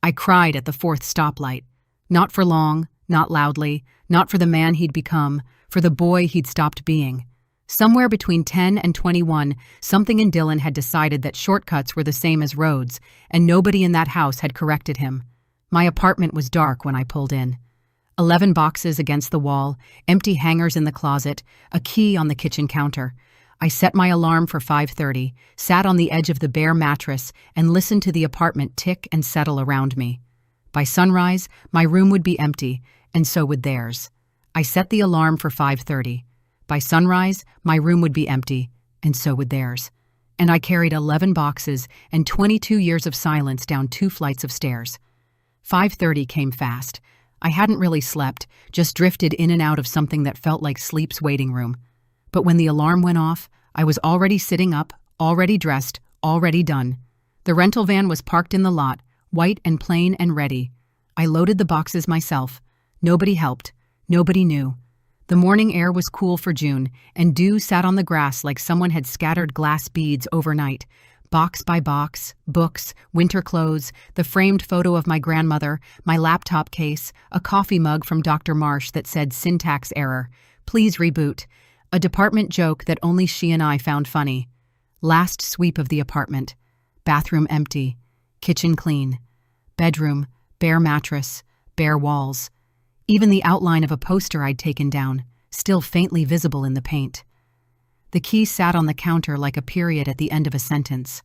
I cried at the fourth stoplight. Not for long, not loudly, not for the man he'd become, for the boy he'd stopped being. Somewhere between 10 and 21, something in Dylan had decided that shortcuts were the same as roads, and nobody in that house had corrected him. My apartment was dark when I pulled in. 11 boxes against the wall, empty hangers in the closet, a key on the kitchen counter. I set my alarm for 5:30, sat on the edge of the bare mattress, and listened to the apartment tick and settle around me. By sunrise, my room would be empty, and so would theirs. I set the alarm for 5:30. By sunrise, my room would be empty, and so would theirs. And I carried 11 boxes and 22 years of silence down 2 flights of stairs. 5:30 came fast. I hadn't really slept, just drifted in and out of something that felt like sleep's waiting room. But when the alarm went off, I was already sitting up, already dressed, already done. The rental van was parked in the lot, white and plain and ready. I loaded the boxes myself. Nobody helped. Nobody knew. The morning air was cool for June, and dew sat on the grass like someone had scattered glass beads overnight. Box by box, books, winter clothes, the framed photo of my grandmother, my laptop case, a coffee mug from Dr. Marsh that said syntax error. Please reboot. A department joke that only she and I found funny. Last sweep of the apartment. Bathroom empty. Kitchen clean. Bedroom, bare mattress, bare walls. Even the outline of a poster I'd taken down, still faintly visible in the paint. The key sat on the counter like a period at the end of a sentence.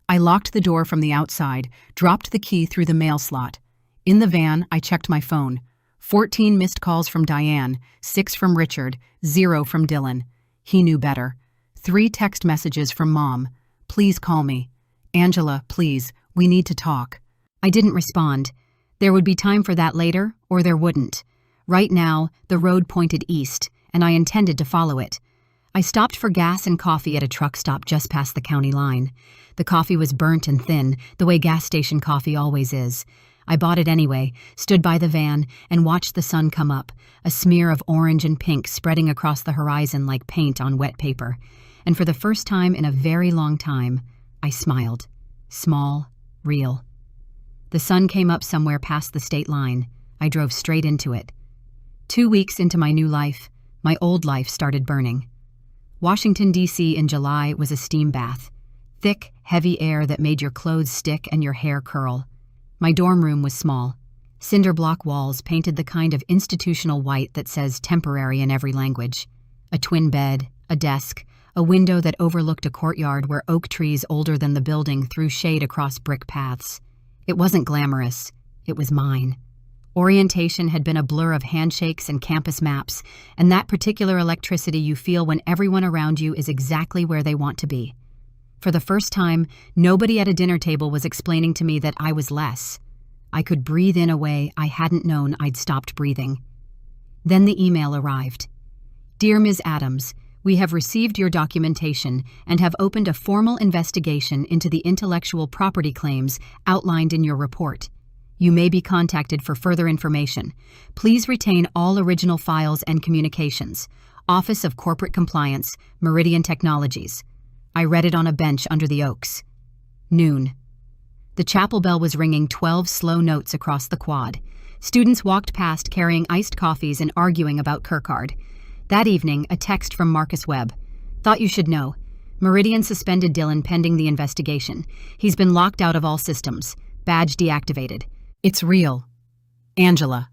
I locked the door from the outside, dropped the key through the mail slot. In the van, I checked my phone. 14 missed calls from Diane, 6 from Richard, 0 from Dylan. He knew better. 3 text messages from Mom. Please call me. Angela, please, we need to talk. I didn't respond. There would be time for that later, or there wouldn't. Right now, the road pointed east, and I intended to follow it. I stopped for gas and coffee at a truck stop just past the county line. The coffee was burnt and thin, the way gas station coffee always is. I bought it anyway, stood by the van, and watched the sun come up, a smear of orange and pink spreading across the horizon like paint on wet paper. And for the first time in a very long time, I smiled. Small, real. The sun came up somewhere past the state line. I drove straight into it. 2 weeks into my new life, my old life started burning. Washington, D.C. in July was a steam bath. Thick, heavy air that made your clothes stick and your hair curl. My dorm room was small. Cinder block walls painted the kind of institutional white that says temporary in every language. A twin bed, a desk, a window that overlooked a courtyard where oak trees older than the building threw shade across brick paths. It wasn't glamorous. It was mine. Orientation had been a blur of handshakes and campus maps, and that particular electricity you feel when everyone around you is exactly where they want to be. For the first time, nobody at a dinner table was explaining to me that I was less. I could breathe in a way I hadn't known I'd stopped breathing. Then the email arrived. Dear Ms. Adams, we have received your documentation and have opened a formal investigation into the intellectual property claims outlined in your report. You may be contacted for further information. Please retain all original files and communications. Office of Corporate Compliance, Meridian Technologies. I read it on a bench under the oaks. Noon. The chapel bell was ringing 12 slow notes across the quad. Students walked past carrying iced coffees and arguing about Kirkard. That evening, a text from Marcus Webb. Thought you should know. Meridian suspended Dylan pending the investigation. He's been locked out of all systems. Badge deactivated. It's real. Angela.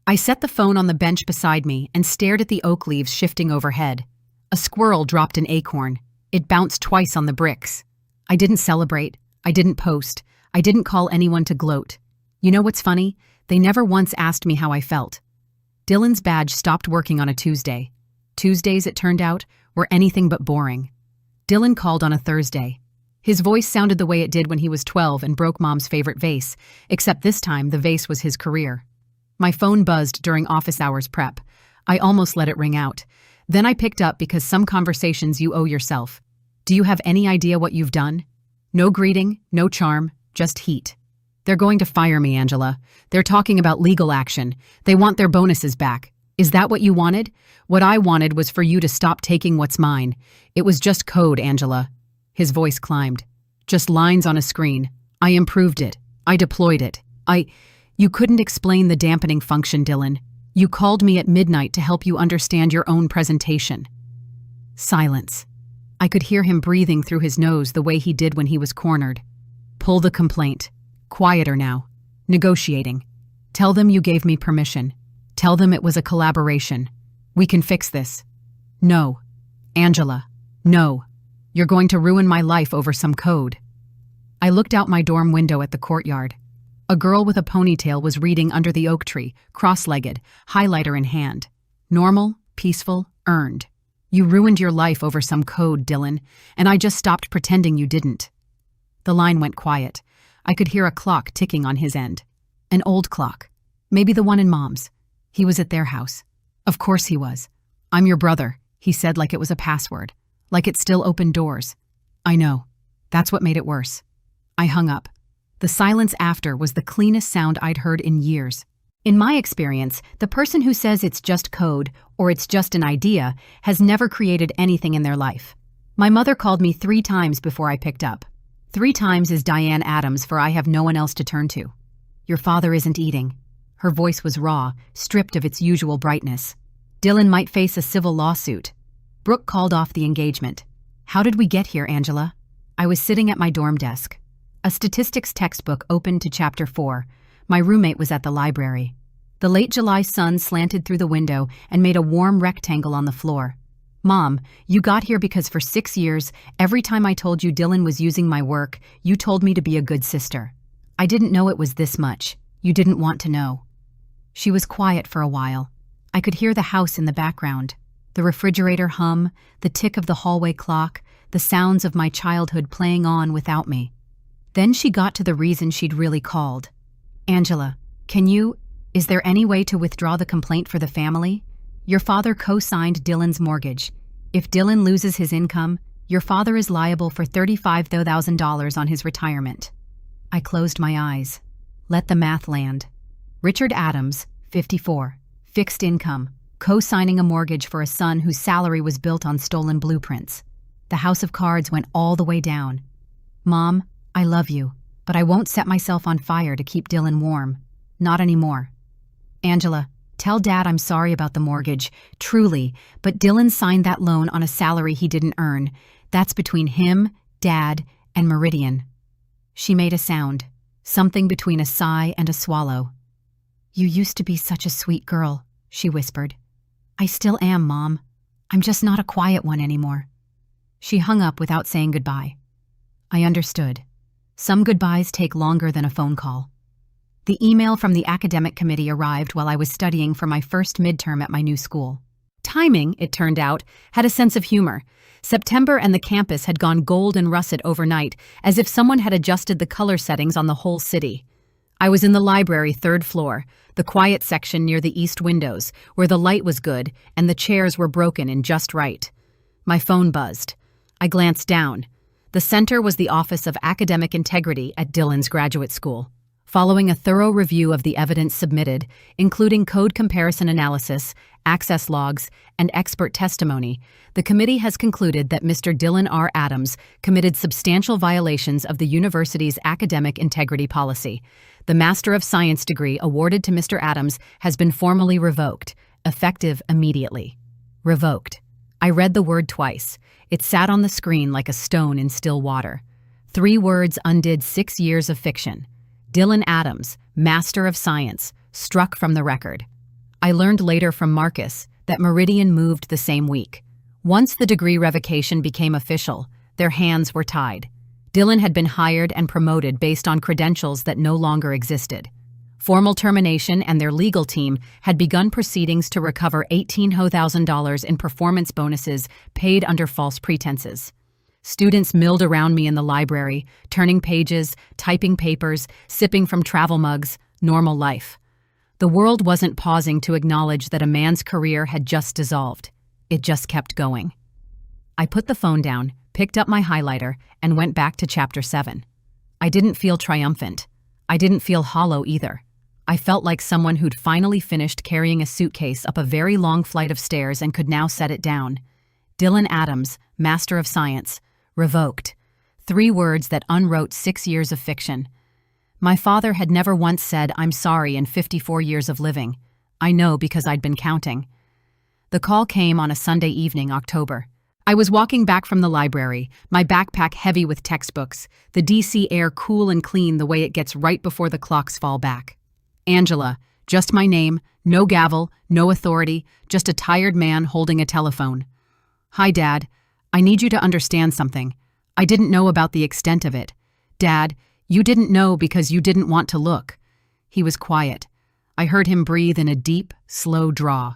I set the phone on the bench beside me and stared at the oak leaves shifting overhead. A squirrel dropped an acorn. It bounced twice on the bricks. I didn't celebrate. I didn't post. I didn't call anyone to gloat. You know what's funny? They never once asked me how I felt. Dylan's badge stopped working on a Tuesday. Tuesdays, it turned out, were anything but boring. Dylan called on a Thursday. His voice sounded the way it did when he was 12 and broke Mom's favorite vase, except this time the vase was his career. My phone buzzed during office hours prep. I almost let it ring out. Then I picked up because some conversations you owe yourself. Do you have any idea what you've done? No greeting, no charm, just heat. They're going to fire me, Angela. They're talking about legal action. They want their bonuses back. Is that what you wanted? What I wanted was for you to stop taking what's mine. It was just code, Angela. His voice climbed. Just lines on a screen. I improved it. I deployed it. You couldn't explain the dampening function, Dylan. You called me at midnight to help you understand your own presentation. Silence. I could hear him breathing through his nose the way he did when he was cornered. Pull the complaint. Quieter now. Negotiating. Tell them you gave me permission. Tell them it was a collaboration. We can fix this. No. Angela. No. You're going to ruin my life over some code. I looked out my dorm window at the courtyard. A girl with a ponytail was reading under the oak tree, cross-legged, highlighter in hand. Normal, peaceful, earned. You ruined your life over some code, Dylan, and I just stopped pretending you didn't. The line went quiet. I could hear a clock ticking on his end. An old clock. Maybe the one in Mom's. He was at their house. Of course he was. I'm your brother, he said like it was a password. Like it still opened doors. I know. That's what made it worse. I hung up. The silence after was the cleanest sound I'd heard in years. In my experience, the person who says it's just code or it's just an idea has never created anything in their life. My mother called me 3 times before I picked up. 3 times is Diane Adams, for I have no one else to turn to. Your father isn't eating. Her voice was raw, stripped of its usual brightness. Dylan might face a civil lawsuit. Brooke called off the engagement. How did we get here, Angela? I was sitting at my dorm desk. A statistics textbook opened to chapter 4. My roommate was at the library. The late July sun slanted through the window and made a warm rectangle on the floor. Mom, you got here because for 6 years, every time I told you Dylan was using my work, you told me to be a good sister. I didn't know it was this much. You didn't want to know. She was quiet for a while. I could hear the house in the background, the refrigerator hum, the tick of the hallway clock, the sounds of my childhood playing on without me. Then she got to the reason she'd really called. Angela, is there any way to withdraw the complaint for the family? Your father co-signed Dylan's mortgage. If Dylan loses his income, your father is liable for $35,000 on his retirement. I closed my eyes. Let the math land. Richard Adams, 54, fixed income, co-signing a mortgage for a son whose salary was built on stolen blueprints. The house of cards went all the way down. Mom, I love you, but I won't set myself on fire to keep Dylan warm. Not anymore. Angela, tell Dad I'm sorry about the mortgage, truly, but Dylan signed that loan on a salary he didn't earn. That's between him, Dad, and Meridian. She made a sound, something between a sigh and a swallow. You used to be such a sweet girl, she whispered. I still am, Mom. I'm just not a quiet one anymore. She hung up without saying goodbye. I understood. Some goodbyes take longer than a phone call. The email from the academic committee arrived while I was studying for my first midterm at my new school. Timing, it turned out, had a sense of humor. September and the campus had gone gold and russet overnight, as if someone had adjusted the color settings on the whole city. I was in the library 3rd floor, the quiet section near the east windows, where the light was good and the chairs were broken in just right. My phone buzzed. I glanced down. The center was the Office of Academic Integrity at Dylan's graduate school. Following a thorough review of the evidence submitted, including code comparison analysis, access logs, and expert testimony, the committee has concluded that Mr. Dylan R. Adams committed substantial violations of the university's academic integrity policy. The Master of Science degree awarded to Mr. Adams has been formally revoked, effective immediately. Revoked. I read the word twice. It sat on the screen like a stone in still water. 3 words undid 6 years of fiction. Dylan Adams, Master of Science, struck from the record. I learned later from Marcus that Meridian moved the same week. Once the degree revocation became official, their hands were tied. Dylan had been hired and promoted based on credentials that no longer existed. Formal termination and their legal team had begun proceedings to recover $18,000 in performance bonuses paid under false pretenses. Students milled around me in the library, turning pages, typing papers, sipping from travel mugs, normal life. The world wasn't pausing to acknowledge that a man's career had just dissolved. It just kept going. I put the phone down, picked up my highlighter, and went back to chapter 7. I didn't feel triumphant. I didn't feel hollow either. I felt like someone who'd finally finished carrying a suitcase up a very long flight of stairs and could now set it down. Dylan Adams, Master of Science. Revoked. 3 words that unwrote 6 years of fiction. My father had never once said, "I'm sorry," in 54 years of living. I know because I'd been counting. The call came on a Sunday evening, October. I was walking back from the library, my backpack heavy with textbooks, the DC air cool and clean the way it gets right before the clocks fall back. Angela, just my name, no gavel, no authority, just a tired man holding a telephone. Hi, Dad. I need you to understand something. I didn't know about the extent of it. Dad, you didn't know because you didn't want to look. He was quiet. I heard him breathe in a deep, slow draw.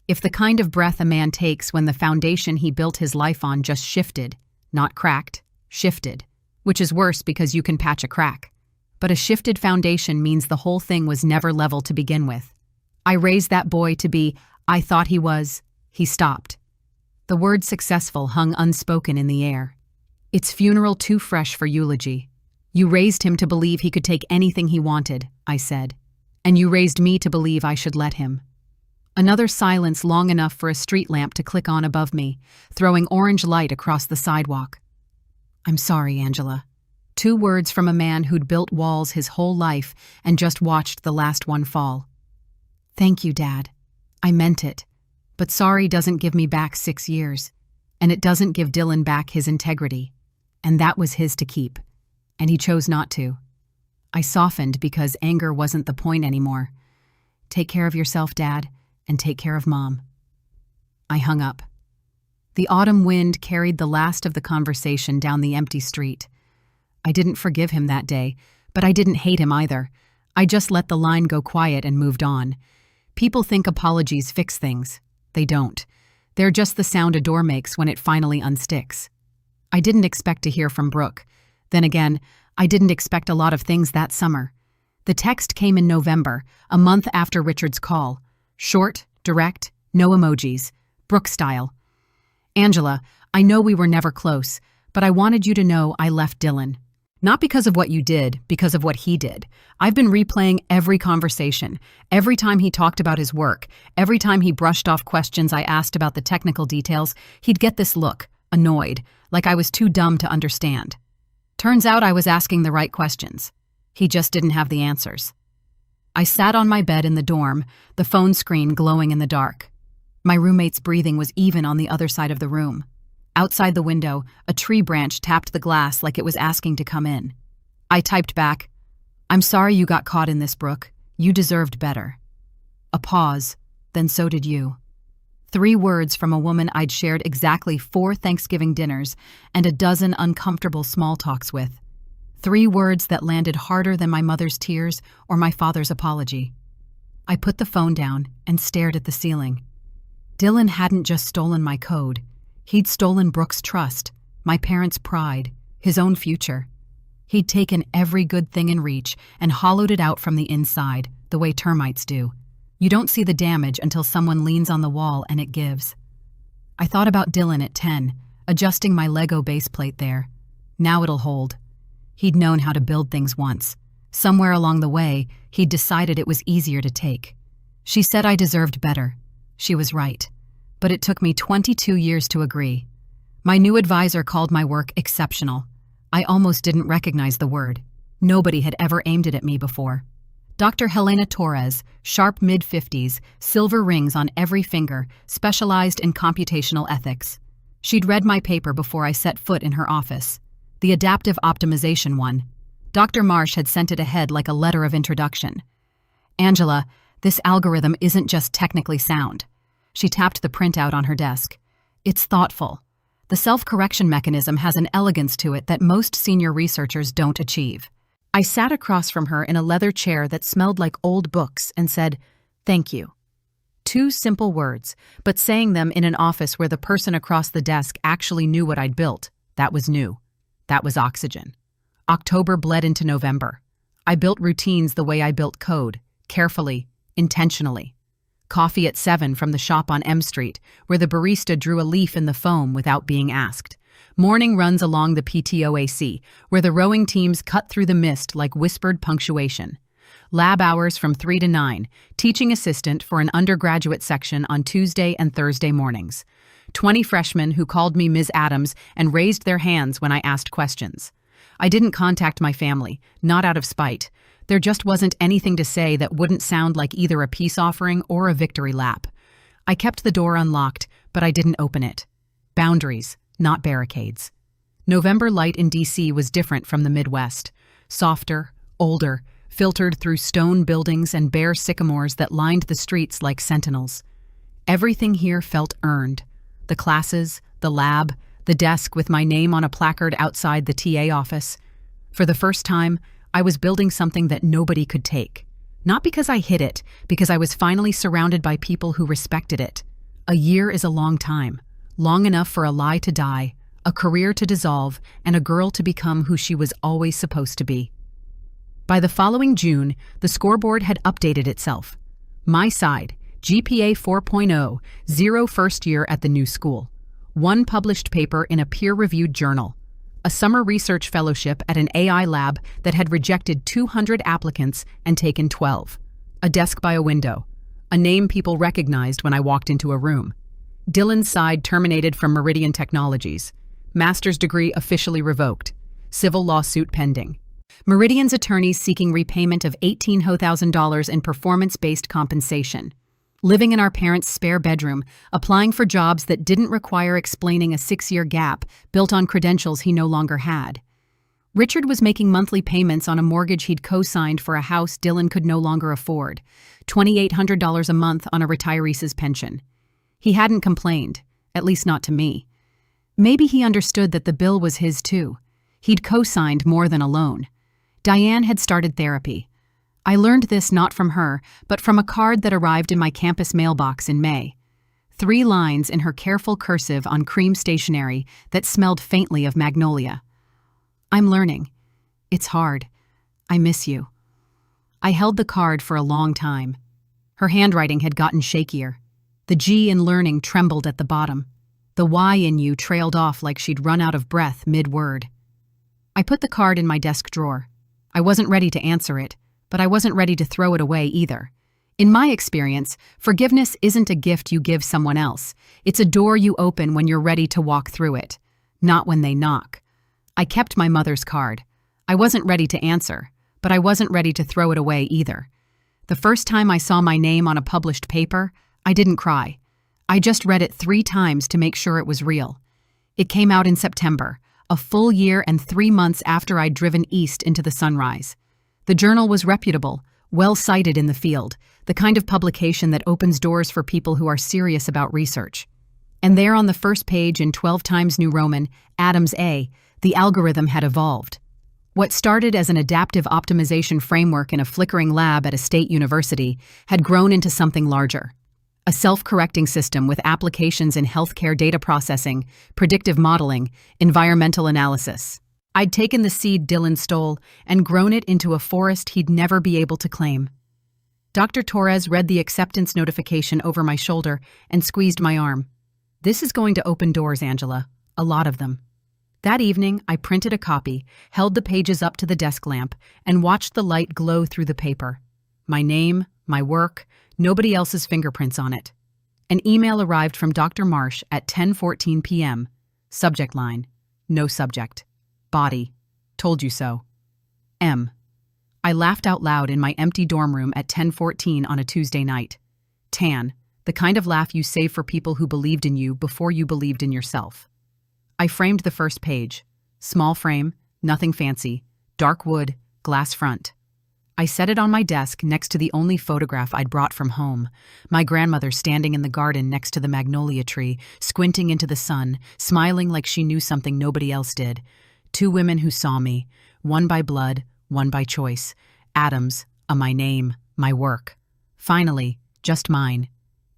If the kind of breath a man takes when the foundation he built his life on just shifted, not cracked, shifted, which is worse because you can patch a crack. But a shifted foundation means the whole thing was never level to begin with. I raised that boy to be, I thought he was. He stopped. The word successful hung unspoken in the air. It's funeral too fresh for eulogy. You raised him to believe he could take anything he wanted, I said. And you raised me to believe I should let him. Another silence long enough for a street lamp to click on above me, throwing orange light across the sidewalk. "I'm sorry, Angela." 2 words from a man who'd built walls his whole life and just watched the last one fall. "Thank you, Dad. I meant it. But sorry doesn't give me back 6 years. And it doesn't give Dylan back his integrity. And that was his to keep. And he chose not to." I softened because anger wasn't the point anymore. "Take care of yourself, Dad, and take care of Mom." I hung up. The autumn wind carried the last of the conversation down the empty street. I didn't forgive him that day, but I didn't hate him either. I just let the line go quiet and moved on. People think apologies fix things. They don't. They're just the sound a door makes when it finally unsticks. I didn't expect to hear from Brooke. Then again, I didn't expect a lot of things that summer. The text came in November, a month after Richard's call. Short, direct, no emojis. Brooke style. "Angela, I know we were never close, but I wanted you to know I left Dylan. Not because of what you did, because of what he did. I've been replaying every conversation, every time he talked about his work, every time he brushed off questions I asked about the technical details, he'd get this look, annoyed, like I was too dumb to understand. Turns out I was asking the right questions. He just didn't have the answers." I sat on my bed in the dorm, the phone screen glowing in the dark. My roommate's breathing was even on the other side of the room. Outside the window, a tree branch tapped the glass like it was asking to come in. I typed back, "I'm sorry you got caught in this, Brooke. You deserved better." A pause, then so did you. 3 words from a woman I'd shared exactly 4 Thanksgiving dinners and a dozen uncomfortable small talks with. 3 words that landed harder than my mother's tears or my father's apology. I put the phone down and stared at the ceiling. Dylan hadn't just stolen my code. He'd stolen Brooke's trust, my parents' pride, his own future. He'd taken every good thing in reach and hollowed it out from the inside, the way termites do. You don't see the damage until someone leans on the wall and it gives. I thought about Dylan at 10, adjusting my Lego base plate there. Now it'll hold. He'd known how to build things once. Somewhere along the way, he'd decided it was easier to take. She said I deserved better. She was right. But it took me 22 years to agree. My new advisor called my work exceptional. I almost didn't recognize the word. Nobody had ever aimed it at me before. Dr. Helena Torres, sharp mid-50s, silver rings on every finger, specialized in computational ethics. She'd read my paper before I set foot in her office. The adaptive optimization one. Dr. Marsh had sent it ahead like a letter of introduction. "Angela, this algorithm isn't just technically sound." She tapped the printout on her desk. "It's thoughtful. The self-correction mechanism has an elegance to it that most senior researchers don't achieve." I sat across from her in a leather chair that smelled like old books and said, "Thank you." 2 simple words, but saying them in an office where the person across the desk actually knew what I'd built, that was new. That was oxygen. October bled into November. I built routines the way I built code, carefully, intentionally. Coffee at 7 from the shop on M Street, where the barista drew a leaf in the foam without being asked. Morning runs along the PTOAC, where the rowing teams cut through the mist like whispered punctuation. Lab hours from 3 to 9, teaching assistant for an undergraduate section on Tuesday and Thursday mornings. 20 freshmen who called me Ms. Adams and raised their hands when I asked questions. I didn't contact my family, not out of spite. There just wasn't anything to say that wouldn't sound like either a peace offering or a victory lap. I kept the door unlocked, but I didn't open it. Boundaries, not barricades. November light in D.C. was different from the Midwest. Softer, older, filtered through stone buildings and bare sycamores that lined the streets like sentinels. Everything here felt earned. The classes, the lab, the desk with my name on a placard outside the TA office. For the first time, I was building something that nobody could take. Not because I hid it, because I was finally surrounded by people who respected it. A year is a long time. Long enough for a lie to die, a career to dissolve, and a girl to become who she was always supposed to be. By the following June, the scoreboard had updated itself. My side, GPA 4.0, 0 first year at the new school. 1 published paper in a peer-reviewed journal. A summer research fellowship at an AI lab that had rejected 200 applicants and taken 12. A desk by a window. a name people recognized when I walked into a room. Dylan's side terminated from Meridian Technologies. Master's degree officially revoked. Civil lawsuit pending. Meridian's attorneys seeking repayment of $18,000 in performance-based compensation. Living in our parents' spare bedroom, applying for jobs that didn't require explaining a 6-year gap built on credentials he no longer had. Richard was making monthly payments on a mortgage he'd co-signed for a house Dylan could no longer afford, $2,800 a month on a retiree's pension. He hadn't complained, at least not to me. Maybe he understood that the bill was his too. He'd co-signed more than a loan. Diane had started therapy. I learned this not from her, but from a card that arrived in my campus mailbox in May. 3 lines in her careful cursive on cream stationery that smelled faintly of magnolia. I'm learning. It's hard. I miss you. I held the card for a long time. Her handwriting had gotten shakier. The G in learning trembled at the bottom. The Y in you trailed off like she'd run out of breath mid-word. I put the card in my desk drawer. I wasn't ready to answer it, but I wasn't ready to throw it away either. In my experience, forgiveness isn't a gift you give someone else. It's a door you open when you're ready to walk through it, not when they knock. I kept my mother's card. I wasn't ready to answer, but I wasn't ready to throw it away either. The first time I saw my name on a published paper, I didn't cry. I just read it 3 times to make sure it was real. It came out in September, a full year and 3 months after I'd driven east into the sunrise. The journal was reputable, well-cited in the field, the kind of publication that opens doors for people who are serious about research. And there on the first page in 12 times New Roman, Adams A, the algorithm had evolved. What started as an adaptive optimization framework in a flickering lab at a state university had grown into something larger. A self-correcting system with applications in healthcare data processing, predictive modeling, environmental analysis. I'd taken the seed Dylan stole and grown it into a forest he'd never be able to claim. Dr. Torres read the acceptance notification over my shoulder and squeezed my arm. This is going to open doors, Angela. A lot of them. That evening, I printed a copy, held the pages up to the desk lamp, and watched the light glow through the paper. My name, my work, nobody else's fingerprints on it. An email arrived from Dr. Marsh at 10:14 p.m. Subject line, no subject. Body, told you so. M. I laughed out loud in my empty dorm room at 10:14 on a Tuesday night. Tan, the kind of laugh you save for people who believed in you before you believed in yourself. I framed the first page. Small frame, nothing fancy, dark wood, glass front. I set it on my desk next to the only photograph I'd brought from home, my grandmother standing in the garden next to the magnolia tree, squinting into the sun, smiling like she knew something nobody else did. 2 women who saw me, one by blood, one by choice. Adams, my name, my work. Finally, just mine.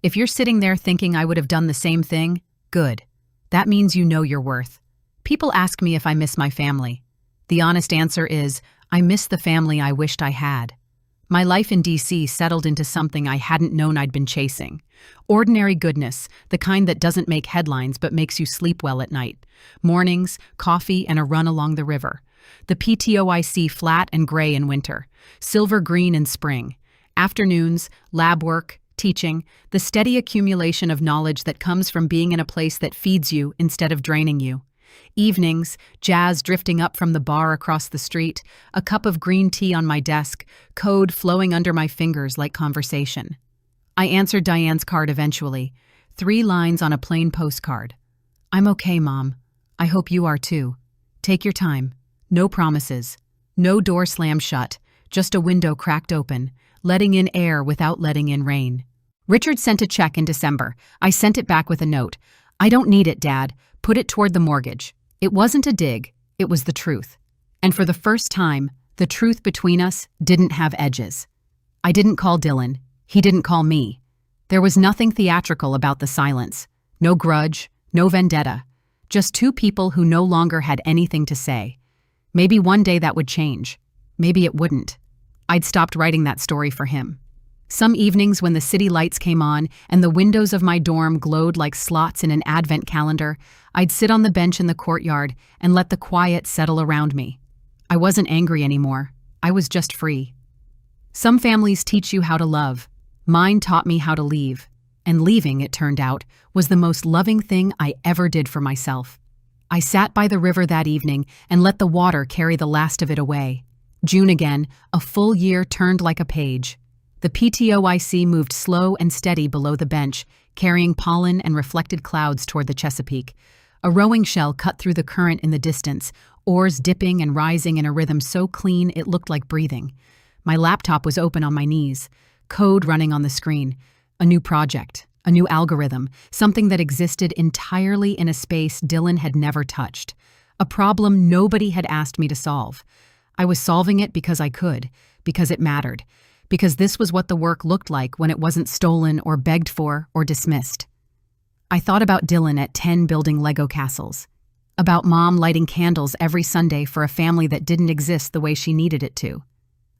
If you're sitting there thinking I would have done the same thing, good. That means you know your worth. People ask me if I miss my family. The honest answer is, I miss the family I wished I had. My life in D.C. settled into something I hadn't known I'd been chasing. Ordinary goodness, the kind that doesn't make headlines but makes you sleep well at night. Mornings, coffee, and a run along the river. The PTOIC flat and gray in winter, silver-green in spring. Afternoons, lab work, teaching, the steady accumulation of knowledge that comes from being in a place that feeds you instead of draining you. Evenings, jazz drifting up from the bar across the street, a cup of green tea on my desk, code flowing under my fingers like conversation. I answered Diane's card eventually, 3 lines on a plain postcard. I'm okay, Mom. I hope you are too. Take your time. No promises. No door slammed shut, just a window cracked open, letting in air without letting in rain. Richard sent a check in December. I sent it back with a note. I don't need it, Dad. Put it toward the mortgage. It wasn't a dig. It was the truth. And for the first time, the truth between us didn't have edges. I didn't call Dylan. He didn't call me. There was nothing theatrical about the silence. No grudge, no vendetta. Just 2 people who no longer had anything to say. Maybe one day that would change. Maybe it wouldn't. I'd stopped writing that story for him. Some evenings when the city lights came on and the windows of my dorm glowed like slots in an advent calendar, I'd sit on the bench in the courtyard and let the quiet settle around me. I wasn't angry anymore. I was just free. Some families teach you how to love. Mine taught me how to leave, and leaving, it turned out, was the most loving thing I ever did for myself. I sat by the river that evening and let the water carry the last of it away. June again, a full year turned like a page. The PTOIC moved slow and steady below the bench, carrying pollen and reflected clouds toward the Chesapeake. A rowing shell cut through the current in the distance, oars dipping and rising in a rhythm so clean it looked like breathing. My laptop was open on my knees, code running on the screen. A new project, a new algorithm, something that existed entirely in a space Dylan had never touched. A problem nobody had asked me to solve. I was solving it because I could, because it mattered, because this was what the work looked like when it wasn't stolen or begged for or dismissed. I thought about Dylan at 10 building Lego castles, about Mom lighting candles every Sunday for a family that didn't exist the way she needed it to,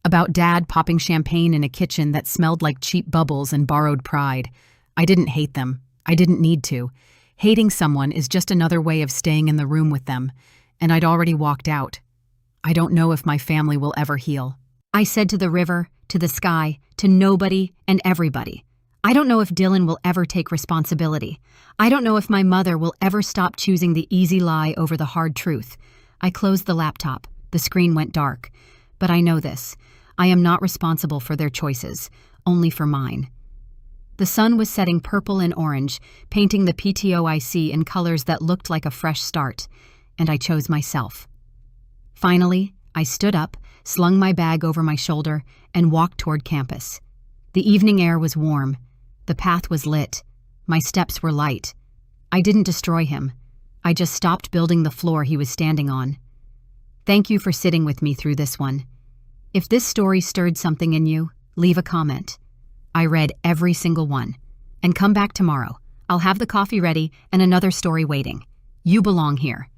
about Dad popping champagne in a kitchen that smelled like cheap bubbles and borrowed pride. I didn't hate them. I didn't need to. Hating someone is just another way of staying in the room with them, and I'd already walked out. I don't know if my family will ever heal. I said to the river, to the sky, to nobody and everybody. I don't know if Dylan will ever take responsibility. I don't know if my mother will ever stop choosing the easy lie over the hard truth. I closed the laptop. The screen went dark. But I know this. I am not responsible for their choices, only for mine. The sun was setting purple and orange, painting the PTOIC in colors that looked like a fresh start, and I chose myself. Finally, I stood up, slung my bag over my shoulder, and walked toward campus. The evening air was warm. The path was lit. My steps were light. I didn't destroy him. I just stopped building the floor he was standing on. Thank you for sitting with me through this one. If this story stirred something in you, leave a comment. I read every single one. And come back tomorrow. I'll have the coffee ready and another story waiting. You belong here.